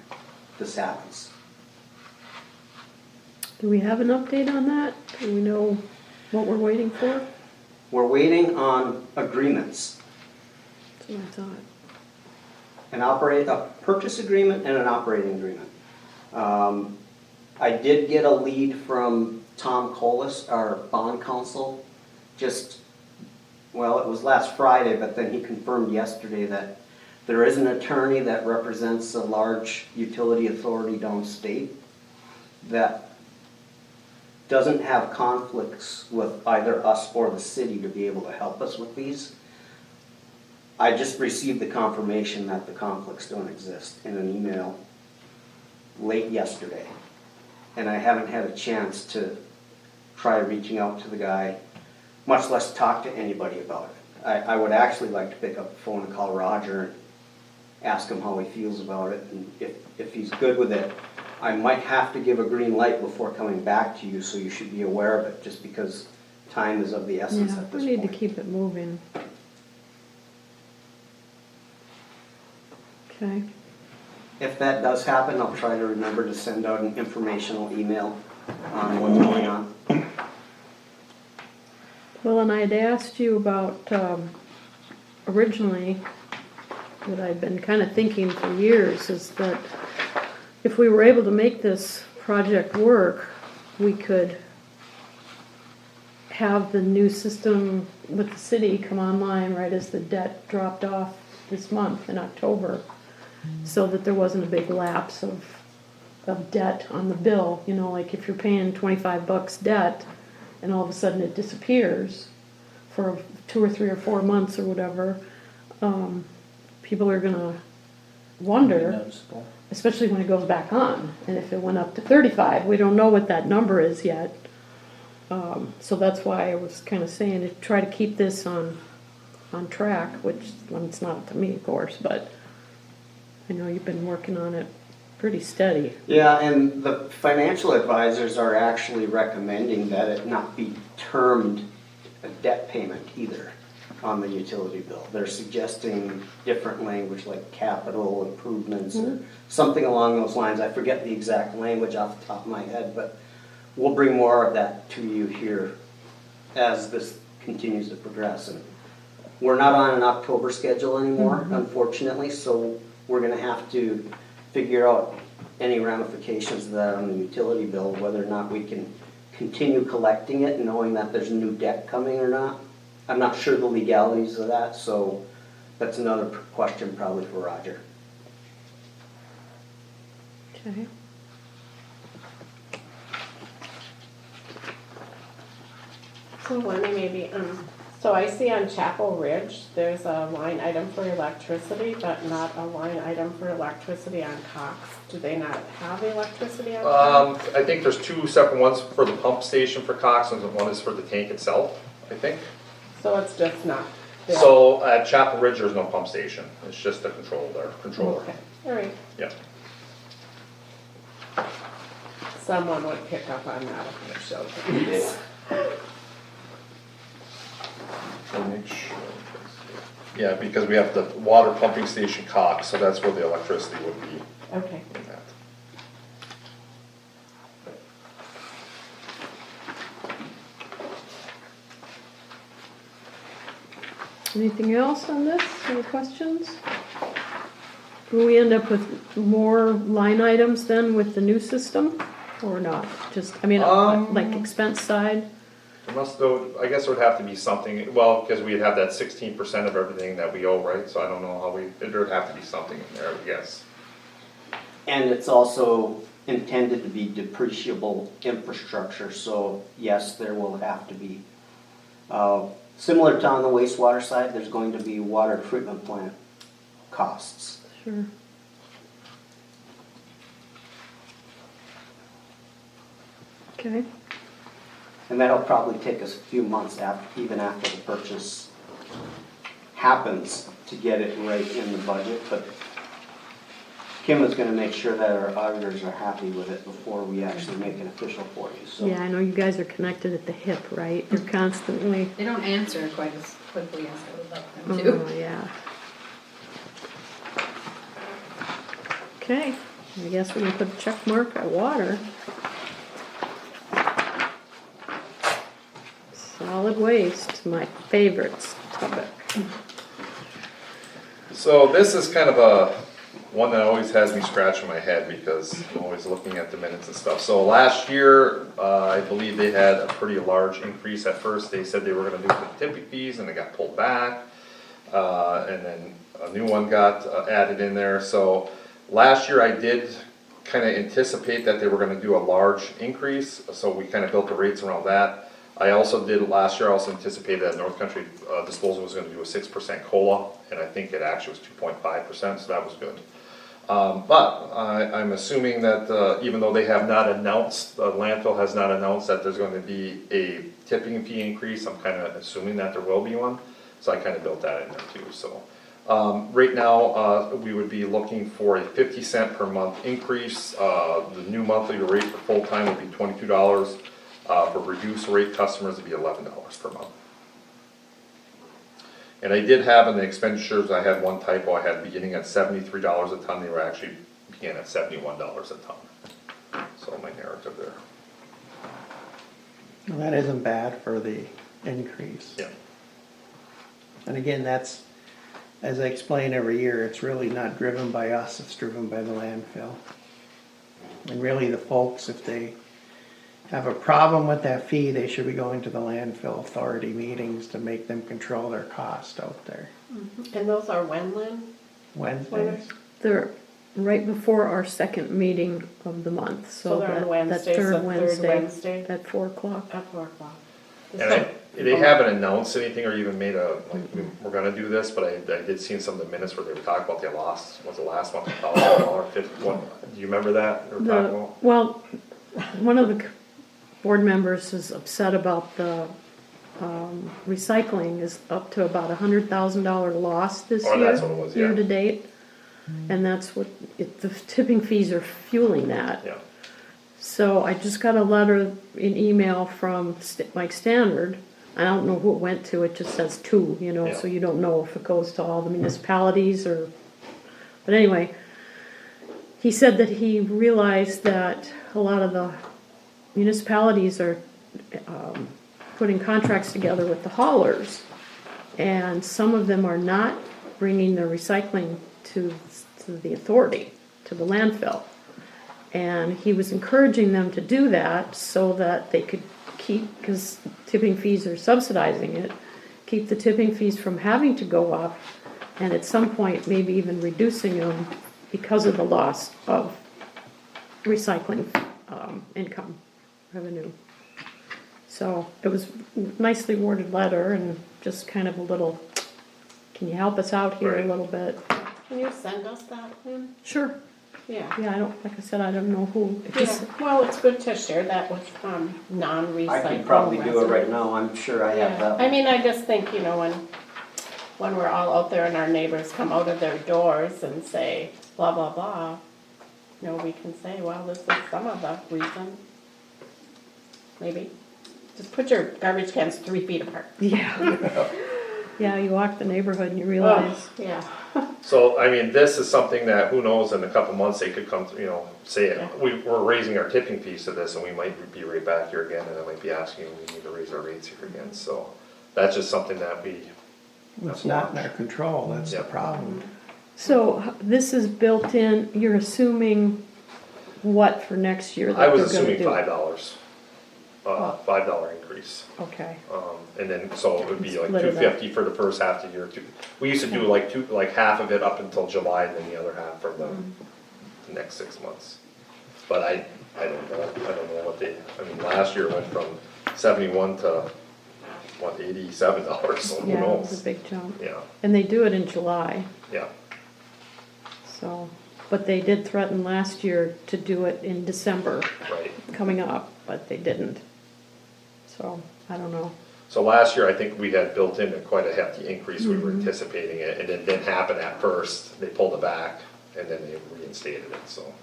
this happens. Do we have an update on that? Do we know what we're waiting for? We're waiting on agreements, That's what I thought. a purchase agreement and an operating agreement. I did get a lead from Tom Colas, our bond counsel, it was last Friday, but then he confirmed yesterday that there is an attorney that represents a large utility authority downstate that doesn't have conflicts with either us or the city to be able to help us with these. I just received the confirmation that the conflicts don't exist in an email late yesterday. And I haven't had a chance to try reaching out to the guy, much less talk to anybody about it. I would actually like to pick up the phone and call Roger and ask him how he feels about it, and if he's good with it. I might have to give a green light before coming back to you, so you should be aware of it, just because time is of the essence Yeah, at this we need to point. keep it moving. Okay. If that does happen, I'll try to remember to send out an informational email on what's going on. Well, and I had asked you about, originally, that I'd been kind of thinking for years, is that if we were able to make this project work, we could have the new system with the city come online right as the debt dropped off this month in October, so that there wasn't a big lapse of debt on the bill. Like if you're paying $25 debt and all of a sudden it disappears for 2 or 3 or 4 months or whatever, people are gonna wonder, Noticeable. especially when it goes back on, and if it went up to 35, we don't know what that number is yet. So that's why I was kind of saying to try to keep this on track, which, well, it's not up to me, of course, but I know you've been working on it pretty steady. Yeah, and the financial advisors are actually recommending that it not be termed a debt payment either on the utility bill. They're suggesting different language like capital improvements or something along those lines. I forget the exact language off the top of my head, but we'll bring more of that to you here as this continues to progress. And we're not on an October schedule anymore, unfortunately, so we're gonna have to figure out any ramifications of that on the utility bill, whether or not we can continue collecting it knowing that there's new debt coming or not. I'm not sure the legalities of that, so that's another question probably for Roger. Okay. So Lenny, maybe, so I see on Chapel Ridge, there's a line item for electricity, but not a line item for electricity on Cox. Do they not have electricity on Cox? I think there's two separate ones for the pump station for Cox, and one is for the tank itself, I think. So it's just not there? So at Chapel Ridge, there's no pump station, it's just a controller. Okay, all right. Yeah. Someone would pick up on that if it showed. Make sure. Yeah, because we have the water pumping station Cox, so that's where the electricity would be Okay. in that. Anything else on this? Any questions? Will we end up with more line items then with the new system, or not? Just, I mean, like expense side? There must, though, I guess there would have to be something, well, because we'd have that 16% of everything that we owe, right? So I don't know how there would have to be something in there, I guess. And it's also intended to be depreciable infrastructure, so yes, there will have to be. Similar to on the wastewater side, there's going to be water treatment plant costs. Sure. Okay. And that'll probably take us a few months even after the purchase happens to get it right in the budget, but Kim is gonna make sure that our auditors are happy with it before we actually make it official for you, so. Yeah, I know you guys are connected at the hip, right? You're constantly, They don't answer quite as quickly as I would like them to. oh, yeah. Okay, I guess we can put a check mark at water. Solid waste, my favorite topic. So this is kind of a one that always has me scratching my head because I'm always looking at the minutes and stuff. So last year, I believe they had a pretty large increase. At first, they said they were gonna do the tipping fees and they got pulled back. And then a new one got added in there. So last year I did kind of anticipate that they were gonna do a large increase. So we kind of built the rates around that. I also did last year, I also anticipated that North Country Disposal was gonna do a 6% COLA, and I think it actually was 2.5%, so that was good. But I'm assuming that even though they have not announced, the landfill has not announced that there's gonna be a tipping fee increase, I'm kinda assuming that there will be one, so I kinda built that in there too, so. Right now, we would be looking for a 50 cent per month increase. The new monthly rate for full-time would be $22. For reduced rate customers, it'd be $11 per month. And I did have in the expenditures, I had one typo, I had beginning at $73 a ton, they were actually began at $71 a ton. So my narrative there. Well, that isn't bad for the increase. Yeah. And again, that's, as I explain every year, it's really not driven by us, it's driven by the landfill. And really the folks, if they have a problem with that fee, they should be going to the landfill authority meetings to make them control their cost out there. And those are when, Lynn? Wednesdays? They're right before our second meeting of the month, So so they're on that Wednesdays, third the third Wednesday Wednesday? at 4 o'clock. At 4 o'clock. And They haven't announced anything or even made a, like, we're gonna do this, but I did see in some of the minutes where they were talking about they lost, was it last month, $1,000, do you remember that? They were talking about? Well, one of the board members is upset about the recycling is up to about $100,000 loss this Oh, year. that's what it was, yeah. Year to date. And that's what, the tipping fees are fueling that. Yeah, So I just got a letter, an email from Mike Standard. I don't know who it went to, it just says to, you know, Yeah. so you don't know if it goes to all the municipalities or, but anyway. He said that he realized that a lot of the municipalities are putting contracts together with the haulers. And some of them are not bringing their recycling to the authority, to the landfill. And he was encouraging them to do that so that they could keep, because tipping fees are subsidizing it, keep the tipping fees from having to go up, and at some point maybe even reducing them because of the loss of recycling income revenue. So it was a nicely worded letter and just kind of a little, can you help us out here a Right. little bit? Can you send us that, Lynn? Sure. Yeah. Yeah, I don't, like I said, I don't know who. It just- Yeah, well, it's good to share that with non-recycled I could probably do it right residents. now, I'm sure I have Yeah, that. I mean, I just think, you know, when we're all out there and our neighbors come out of their doors and say blah, blah, blah, you know, we can say, well, this is some of the reason. Maybe. Just put your garbage cans 3 feet apart. Yeah. Yeah, you walk the neighborhood and you realize, Yeah. so, I mean, this is something that, who knows, in a couple months, they could come, you know, say, Yeah. we're raising our tipping fees to this, and we might be right back here again, and I might be asking, we need to raise our rates here again, so, that's just something that we, It's not in our control, that's the Yeah. problem. so this is built in, you're assuming what for next year I that was they're gonna assuming do? $5, $5 increase. Okay, And then, so it would be like Split it up. $250 for the first half of the year. We used to do like half of it up until July, and then the other half for the next 6 months. But I don't know what they, I mean, last year went from 71 to, what, $87, so who yeah, it was a knows? big jump. Yeah, And they do it in July, yeah, so, but they did threaten last year to do it in December right. coming up, but they didn't. So, I don't know. So last year, I think we had built in quite a hefty increase, we were anticipating it, and it didn't happen at first, they pulled it back, and then they reinstated it, so.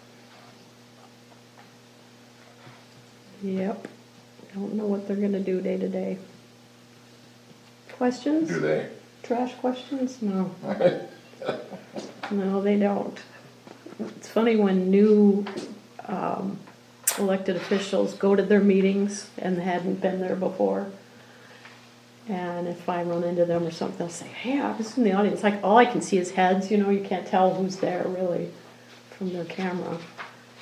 Yep, don't know what they're gonna do day to day. Questions? Do they? Trash questions? No. No, they don't. It's funny when new elected officials go to their meetings and hadn't been there before. And if I run into them or something, they'll say, hey, I was in the audience. Like, all I can see is heads, you know, you can't tell who's there really from their camera.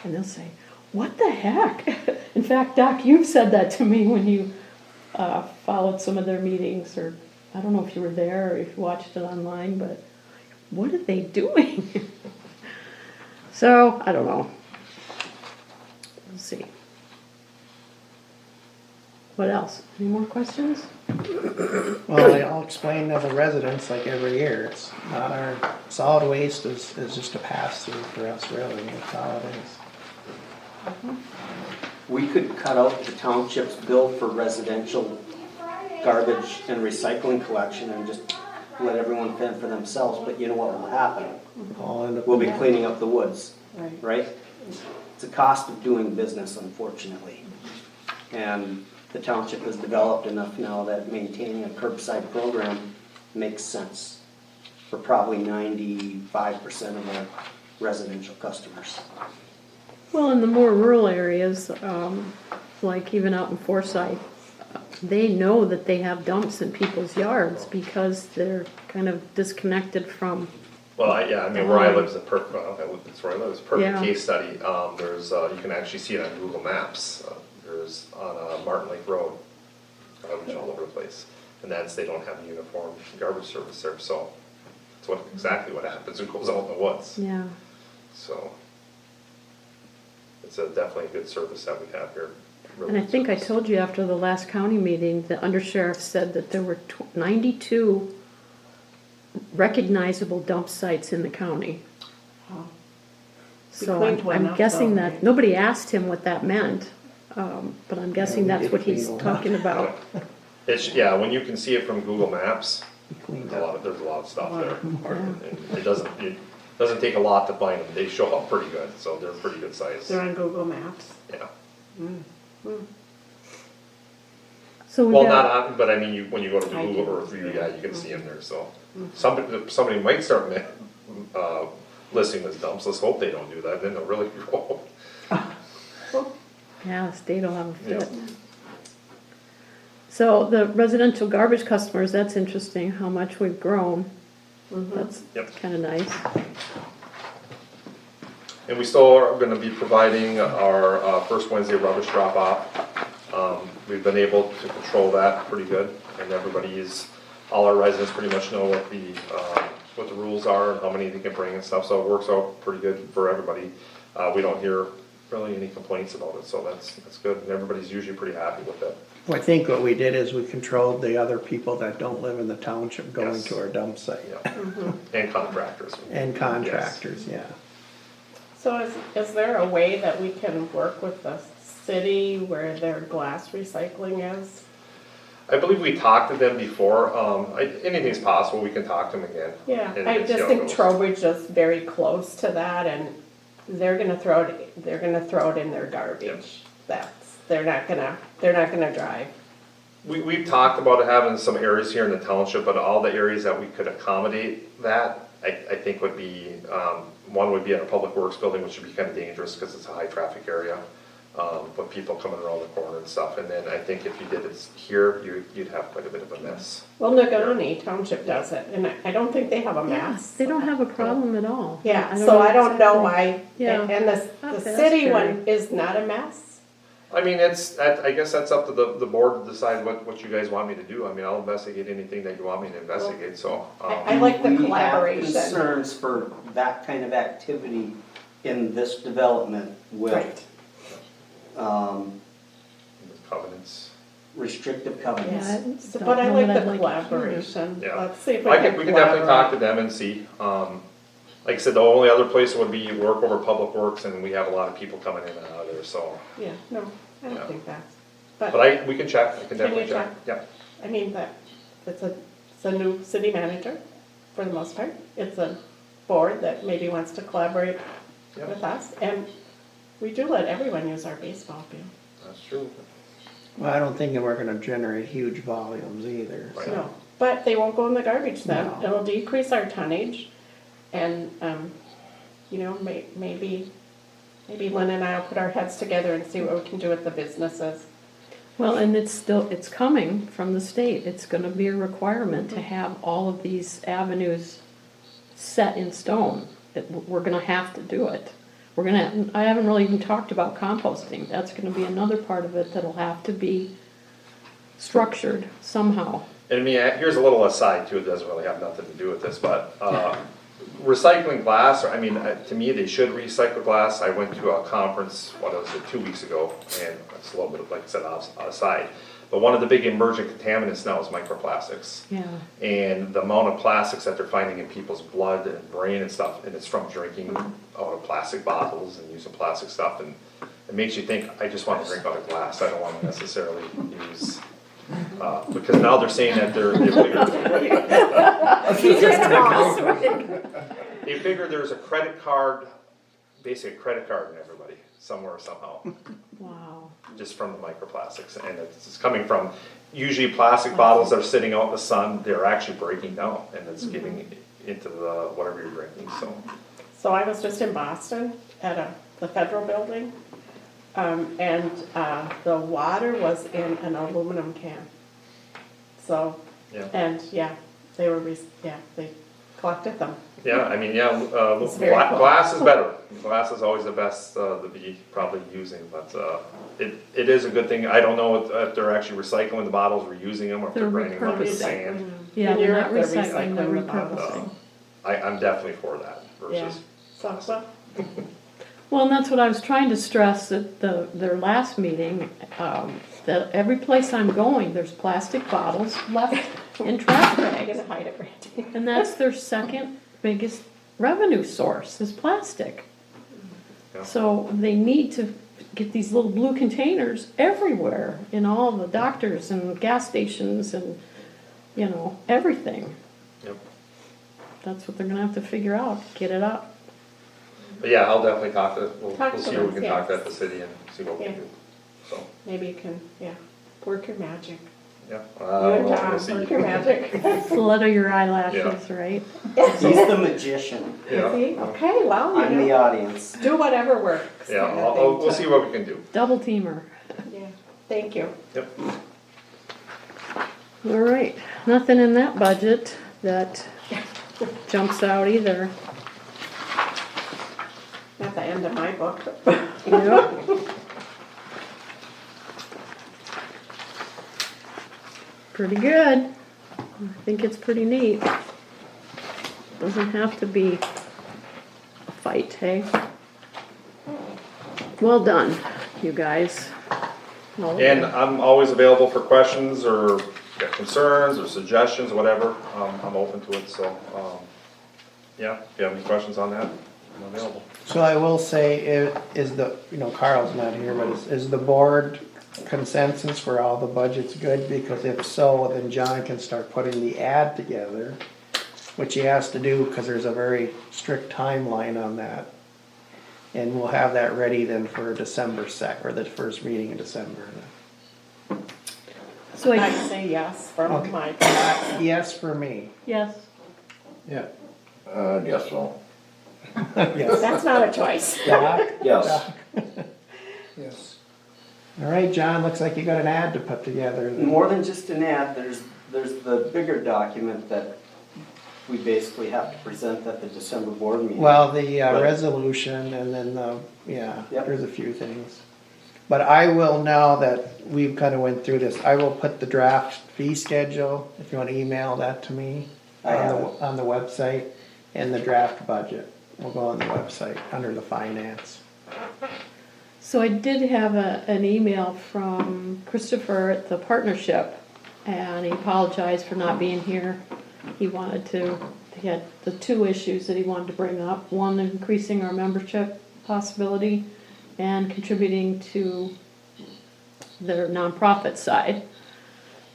And they'll say, what the heck? In fact, Doc, you've said that to me when you followed some of their meetings, or I don't know if you were there or if you watched it online, but what are they doing? So, I don't know. We'll see. What else? Any more questions? Well, I'll explain to the residents like every year, it's not our, solid waste is just a pass-through for us really, that's all it is. We could cut out the township's bill for residential garbage and recycling collection and just let everyone fend for themselves, but you know what will happen? All end up. We'll be cleaning up the woods, Right. right? It's a cost of doing business, unfortunately. And the township has developed enough now that maintaining a curbside program makes sense for probably 95% of our residential customers. Well, in the more rural areas, like even out in Forsyth, they know that they have dumps in people's yards because they're kind of disconnected from, Well, I mean, where I live is a perfect, it's where I live, it's a perfect Yeah. case study. There's, you can actually see it on Google Maps. There's on Martin Lake Road, garbage all over the place. And that's, they don't have a uniform garbage service there, so it's exactly what happens, it goes out in the woods. yeah. So it's definitely a good service that we have here. And I think I told you after the last county meeting, the undersheriff said that there were 92 recognizable dump sites in the county. Oh. So cleaned one I'm up, guessing though, that, right? nobody asked him what that meant, but I'm guessing we that's did what he's clean one up. talking about. It's, yeah, when you can see it from Google Maps, Cleaned there's a up. lot of stuff there. Yeah. And it doesn't take a lot to find them, they show up pretty good, so they're pretty good size, They're on Google Maps. yeah. So we Well, not got, on, but I mean, when you go to the I Google do. Earth view, yeah, you can see them there, so. Somebody might start listing as dumps, let's hope they don't do that, then they'll really grow. yeah, the state will have a Yeah. fit. So the residential garbage customers, that's interesting, how much we've grown. That's Yep. kinda nice. And we still are gonna be providing our first Wednesday rubbish drop off. We've been able to control that pretty good, and all our residents pretty much know what the rules are and how many they can bring and stuff, so it works out pretty good for everybody. We don't hear really any complaints about it, so that's good, and everybody's usually pretty happy with it. Well, I think what we did is we controlled the other people that don't live in the township going Yes. to our dump site. Yeah. And contractors. And contractors, yeah. So is there a way that we can work with the city where their glass recycling is? I believe we talked to them before, anything's possible, we can talk to them again. Yeah, and- I and see just how it think goes. Trowbridge is very close to that and they're gonna throw it in their garbage. They're not gonna drive. We've talked about having some areas here in the township, but all the areas that we could accommodate that, I think would be, one would be at a public works building, which would be kinda dangerous, cause it's a high traffic area. With people coming around the corner and stuff, and then I think if you did it here, you'd have quite a bit of a mess. Well, Nagani Township does it and I don't think they have a Yeah, mess. they don't have a problem at all. Yeah, so I don't know exactly. why, Yeah. and the Okay, that's city fair. one is not a mess. I mean, I guess that's up to the board to decide what you guys want me to do. I mean, I'll investigate anything that you want me to investigate, so. I like the We have collaboration. concerns for that kind of activity in this development with, Right. Covenants. restrictive covenants. Yeah, So, don't but I know like that the I'd collaboration. Yeah. Let's see if We can definitely talk to them and see. Like I said, the only other place would be work over Public Works, and we have a lot of people coming in and out of there, so. Yeah, no, I Yeah. don't think that's, But we can check, I can definitely you check, yeah. I mean, it's a new city manager, for the most part. It's a board that maybe wants to collaborate Yeah. with us, and we do let everyone use our baseball field. That's true. Well, I don't think that we're gonna generate huge volumes either, Right. so. No, but they won't go in the garbage then. No. It'll decrease our tonnage, and, you know, maybe Lynn and I will put our heads together and see what we can do with the businesses. Well, and it's coming from the state. It's gonna be a requirement to have all of these avenues set in stone. We're gonna have to do it. I haven't really even talked about composting. That's gonna be another part of it that'll have to be structured somehow. And I mean, here's a little aside too, it doesn't really have nothing to do with this, but, recycling glass, I mean, to me, they should recycle glass. I went to a conference, 2 weeks ago, and it's a little bit, like I said, aside. But one of the big emergent contaminants now is microplastics. Yeah. And the amount of plastics that they're finding in people's blood and brain and stuff, and it's from drinking out of plastic bottles and using plastic stuff, and it makes you think, I just wanna drink out of glass, I don't wanna necessarily use, because now they're saying that they figure there's a credit card, basically a credit card in everybody, somewhere, somehow, Wow. just from the microplastics, and it's coming from, usually plastic bottles that are sitting out in the sun, they're actually breaking down, and it's getting into the, whatever you're drinking, so. So I was just in Boston at the federal building, and the water was in an aluminum can. So, Yeah. and they they collected them. Yeah, I mean, It's very cool. glass is better. Glass is always the best to be probably using, but it is a good thing. I don't know if they're actually recycling the bottles, reusing them, or if they're They're grinding them up with repurposing. sand. Yeah, In they're Europe, not they're recycling, they're recycling the bottles. repurposing. I'm definitely for that Yeah. versus. So, Well, and that's what I was trying to stress at their last meeting, that every place I'm going, there's plastic bottles left in trash I'm bags. gonna hide it, Randy. And that's their second biggest revenue source, is plastic. Yeah. So they need to get these little blue containers everywhere, in all the doctors and gas stations and, you know, everything. Yep. That's what they're gonna have to figure out, get it up. But yeah, I'll definitely we'll Talk to see what we them, can talk yeah. at the city and see what we can Yeah. do. So, Maybe you can, yeah, work your magic. yeah. You and We'll John, see. work your magic. Flutter your eyelashes, right? He's the magician. Yeah, See, okay, well, I'm you the know, audience. do whatever works. yeah, kind of thing we'll to- see what we can do. Double teamer. Yeah, thank you. Yep. All right, nothing in that budget that jumps out either. At the end of my book. Yep. Pretty good. I think it's pretty neat. Doesn't have to be a fight, hey? Well done, you guys. All of And you. I'm always available for questions or concerns or suggestions, whatever. I'm open to it, so, yeah, if you have any questions on that, I'm available. So I will say, is the, you know, Carl's not here, but is the board consensus for all the budgets good? Because if so, then John can start putting the ad together, which he has to do because there's a very strict timeline on that. And we'll have that ready then for December 2nd, or the first meeting in December. So I say yes from Okay. my, Yes for me. yes, Yeah. Guess so. Yes. that's not a choice. Doc? Yes. Yes. All right, John, looks like you got an ad to put together. More than just an ad, there's the bigger document that we basically have to present at the December board meeting. Well, the But- resolution and then the, yeah, Yep. there's a few things. But I will, now that we've kind of went through this, I will put the draft fee schedule, if you want to email that to me. I have it. On the website, and the draft budget will go on the website, under the finance. so I did have an email from Christopher at the partnership, and he apologized for not being here. He had the two issues that he wanted to bring up. One, increasing our membership possibility and contributing to their nonprofit side.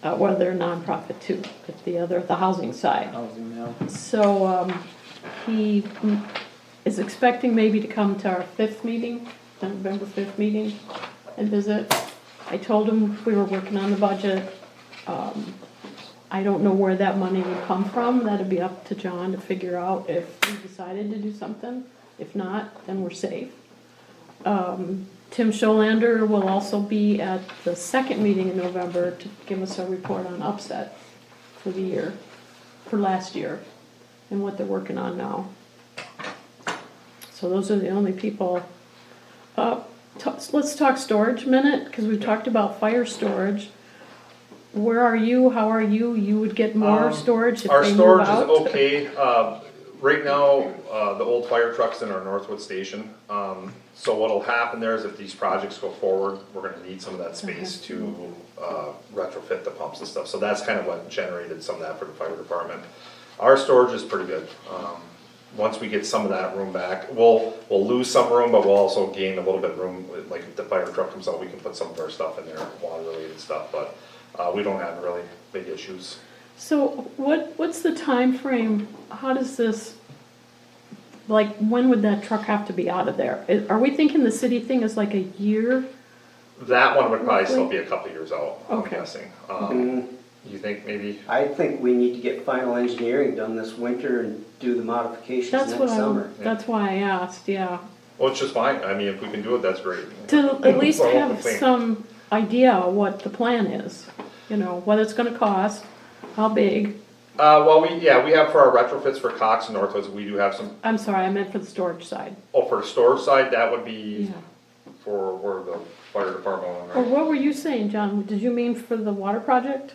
Well, they're a nonprofit too, but the other, the housing side. Housing now. So, he is expecting maybe to come to our fifth meeting, the November 5th meeting, and visit. I told him we were working on the budget. I don't know where that money would come from. That'd be up to John to figure out if we decided to do something. If not, then we're safe. Tim Scholander will also be at the second meeting in November to give us a report on upset for the year, for last year, and what they're working on now. So those are the only people. Let's talk storage a minute, because we've talked about fire storage. Where are you? How are you? You would get more storage if Our they move storage out? is okay. Right now, the old fire truck's in our Northwood station. So what'll happen there is if these projects go forward, we're gonna need some of that space to retrofit the pumps and stuff. So that's kind of what generated some of that for the fire department. Our storage is pretty good. Once we get some of that room back, we'll lose some room, but we'll also gain a little bit of room. Like if the fire truck comes out, we can put some of our stuff in there, water related stuff, but we don't have really big issues. So what's the time frame? How does this, like, when would that truck have to be out of there? Are we thinking the city thing is like a year? That one would probably still be a couple years out, I'm Okay. guessing. Mm, You think maybe? I think we need to get final engineering done this winter and do the modifications That's next what summer. that's why I asked, yeah. Well, it's just fine. I mean, if we can do it, that's great. To at least We're open have plan. some idea what the plan is, you know, what it's gonna cost, how big. Well, we have for our retrofits for Cox and Northwoods, we do have some, I'm sorry, I meant for the storage side. for the storage side, that would be Yeah. for where the fire department one, Or right? what were you saying, John? Did you mean for the water project?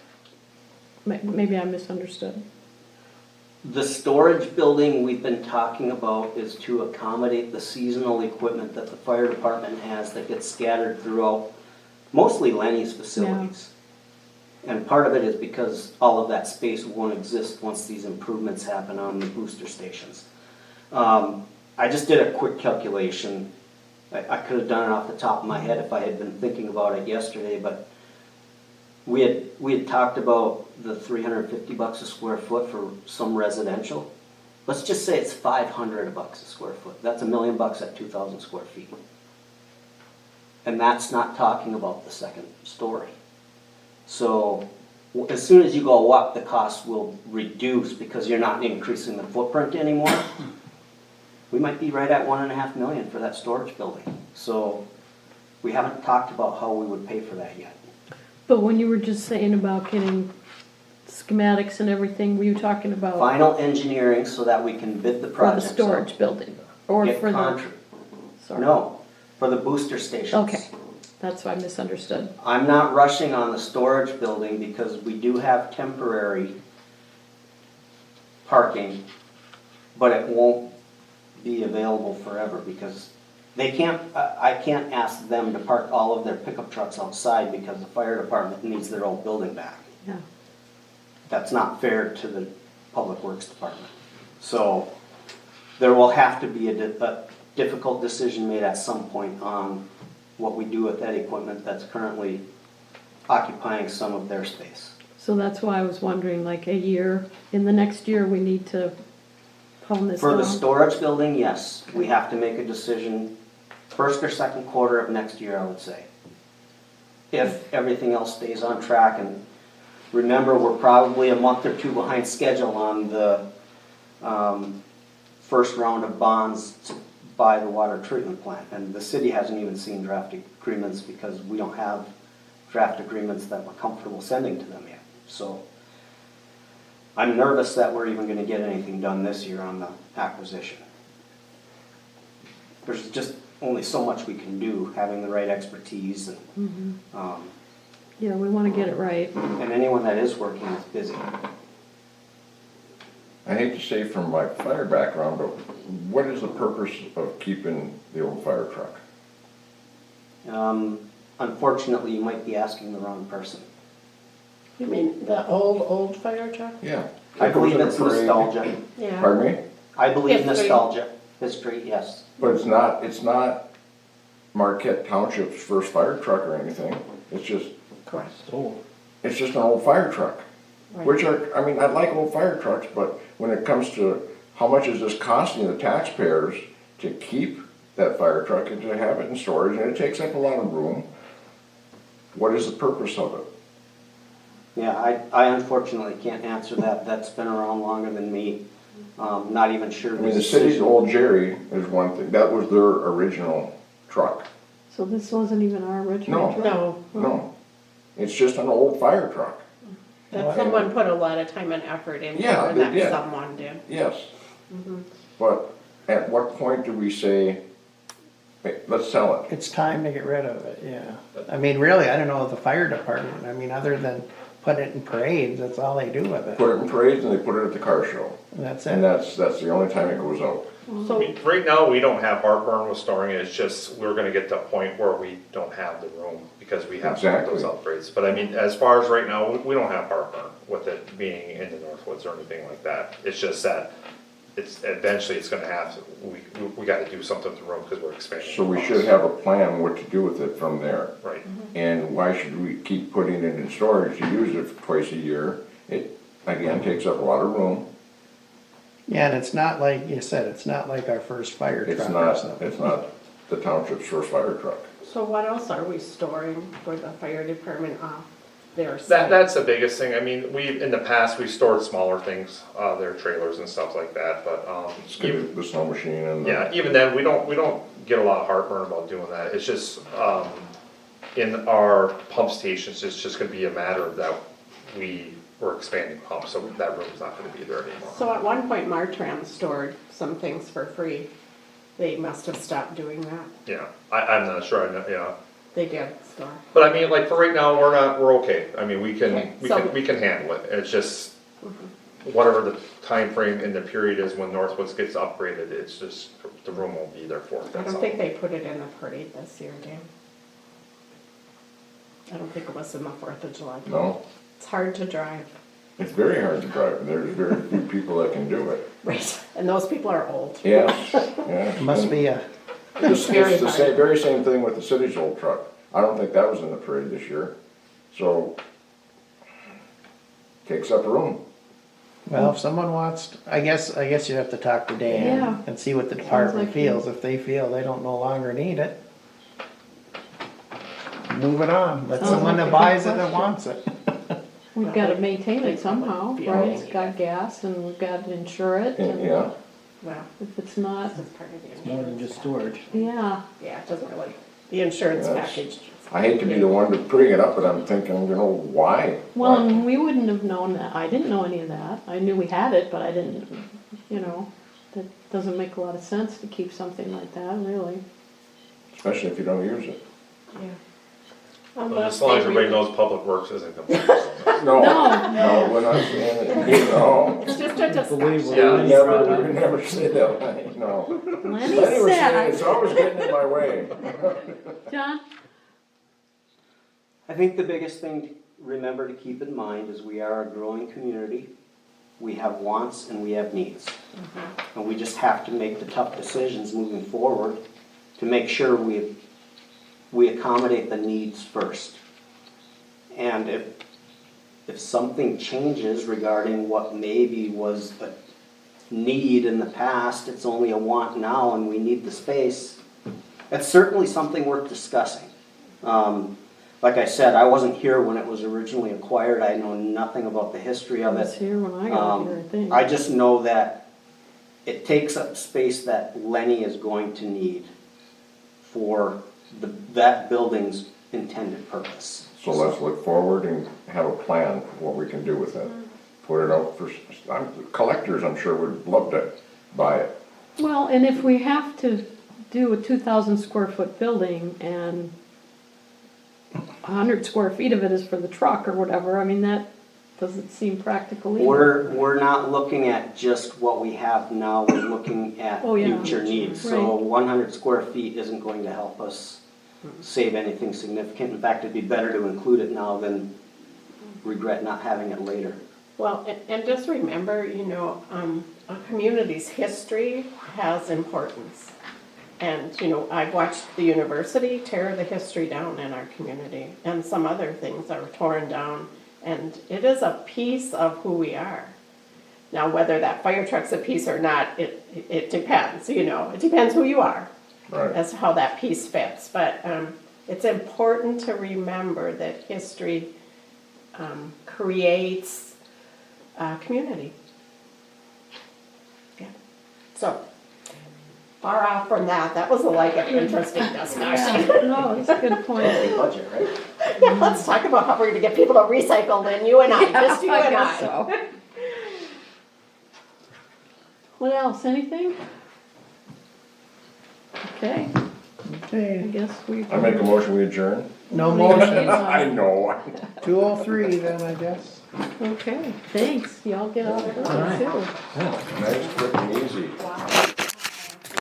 Maybe I misunderstood. The storage building we've been talking about is to accommodate the seasonal equipment that the fire department has that gets scattered throughout mostly Lenny's facilities. And part of it is because all of that space won't exist once these improvements happen on the booster stations. I just did a quick calculation. I could have done it off the top of my head if I had been thinking about it yesterday, but we had talked about the $350 a square foot for some residential. Let's just say it's $500 a square foot. That's $1 million at 2,000 square feet. And that's not talking about the second story. So as soon as you go up, the cost will reduce because you're not increasing the footprint anymore. We might be right at $1.5 million for that storage building. So we haven't talked about how we would pay for that yet. But when you were just saying about getting schematics and everything, were you talking about Final engineering so that we can bid the for the project. storage building? Or for the, sorry. No, for the booster stations. Okay, that's why I misunderstood. I'm not rushing on the storage building because we do have temporary parking, but it won't be available forever because they can't, I can't ask them to park all of their pickup trucks outside because the fire department needs their old building back. Yeah. That's not fair to the public works department. So there will have to be a difficult decision made at some point on what we do with that equipment that's currently occupying some of their space. So that's why I was wondering, like a year, in the next year, we need to hone this For the down. storage building, yes, we have to make a decision first or second quarter of next year, I would say. If everything else stays on track, and remember, we're probably a month or two behind schedule on the first round of bonds to buy the water treatment plant. And the city hasn't even seen draft agreements because we don't have draft agreements that we're comfortable sending to them yet. So I'm nervous that we're even gonna get anything done this year on the acquisition. There's just only so much we can do, having the right expertise and, Yeah, we wanna get it right. and anyone that is working is busy. I hate to say from my fire background, but what is the purpose of keeping the old fire truck? Unfortunately, you might be asking the wrong person. You mean the old fire truck? Yeah. I It goes believe in a it's parade. nostalgia. Yeah. Pardon me? I believe History. nostalgia, history, yes. But it's not Marquette Township's first fire truck or anything. It's just Correct. It's just an old fire truck. Right. Which are, I mean, I like old fire trucks, but when it comes to how much is this costing the taxpayers to keep that fire truck and to have it in storage, and it takes up a lot of room, what is the purpose of it? Yeah, I unfortunately can't answer that. That's been around longer than me. Not even sure. I mean, the city's old Jerry is one thing, that was their original truck. So this wasn't even our original No. truck? No, No, it's just an old fire truck, that someone put a lot of time and effort into, Yeah, and they that did. someone did. yes. But at what point do we say, hey, let's sell it? It's time to get rid of it, yeah. I mean, really, I don't know if the fire department, I mean, other than put it in parades, that's all they do with it. Put it in parades and they put it at the car show. And that's And it. that's the only time it goes out. I So, mean, right now, we don't have heartburn with storing it, it's just, we're gonna get to a point where we don't have the room, because we have some of those Exactly. upgrades. But I mean, as far as right now, we don't have heartburn with it being in the Northwoods or anything like that. It's just that, eventually it's gonna have, we gotta do something with the room, because we're expanding. So we the should house. have a plan what to do with it from there. Right. And why should we keep putting it in storage to use it twice a year? It, again, takes up a lot of room. Yeah, and it's not like you said, it's not like our first fire It's truck or not, something. it's not the township's first fire truck. so what else are we storing for the fire department off their That, site? that's the biggest thing, I mean, in the past, we stored smaller things, their trailers and stuff like that, but, even, The snow machine and the. yeah, even then, we don't get a lot of heartburn about doing that, it's just, in our pump stations, it's just gonna be a matter of that we're expanding pumps, so that room's not gonna be there anymore. So at one point, Martran stored some things for free. They must have stopped doing that. Yeah, I'm not sure, I know, yeah, They did store. but I mean, like, for right now, we're okay, I mean, we Okay, can so- we can handle it, it's just, whatever the time frame in the period is when Northwoods gets upgraded, it's just, the room won't be there for it, I that's don't all. think they put it in the parade this year, Dan. I don't think it was in the 4th of July. No, It's hard to drive. it's very hard to drive, and there's very few people that can do it. Right. And those people are old. Yes, yeah. Must be a, It's Very the hard. same, very same thing with the city's old truck. I don't think that was in the parade this year, so takes up room. well, if someone wants, I guess you have to talk to Dan Yeah. and see what the department like feels. If they feel they don't no longer need it, move it on. Let Sounds someone like a that good buys it that question. wants it. We've gotta maintain it somehow, Be right? able It's to. got gas and we've got to insure it and Yeah, Well, if it's not, this is part of the insurance. More than just storage. yeah. Yeah, it doesn't really, the insurance Yes. package. I hate to be the one to putting it up, but I'm thinking, why? Well, Why? and we wouldn't have known that. I didn't know any of that. I knew we had it, but I didn't, that doesn't make a lot of sense to keep something like that, really. Especially if you don't use it. Yeah. But Unless as long as they everybody really- knows Public Works isn't complete. No, No. no, we're not saying it, no. It's just a Believe discussion. what Yeah. Lenny Never, brought we up. would never say that, Lenny, no. Lenny Lenny was saying, said, it's always getting in my way. John, I think the biggest thing to remember to keep in mind is we are a growing community. We have wants and we have needs. And we just have to make the tough decisions moving forward to make sure we accommodate the needs first. And if something changes regarding what maybe was a need in the past, it's only a want now and we need the space, it's certainly something worth discussing. Like I said, I wasn't here when it was originally acquired. I know nothing about the history I of was it. here when I got here, I think. I just know that it takes up space that Lenny is going to need for that building's intended purpose. So let's look forward and have a plan for what we can do with it. Put it out for, collectors, I'm sure would love to buy it. Well, and if we have to do a 2,000 square foot building and 100 square feet of it is for the truck or whatever, I mean, that doesn't seem practical either. We're not looking at just what we have now, we're looking at Oh, yeah. future needs. Right. So 100 square feet isn't going to help us save anything significant. In fact, it'd be better to include it now than regret not having it later. Well, and just remember, a community's history has importance. And, I've watched the university tear the history down in our community, and some other things are torn down, and it is a piece of who we are. Now, whether that fire truck's a piece or not, it depends, it depends who you are, Right. as to how that piece fits. But it's important to remember that history creates a community. Yeah. So, far off from that, that was like an interesting discussion. Yeah, no, it's a good point. Big budget, right? Yeah, let's talk about how we're gonna get people to recycle then, you and I, just you and guess I. so. What else, anything? Okay, I Okay, guess we. I make a motion, we adjourn. no motion. I know. 2:03 then, I guess. Okay, thanks, y'all get out of All right. here too. Nice, quick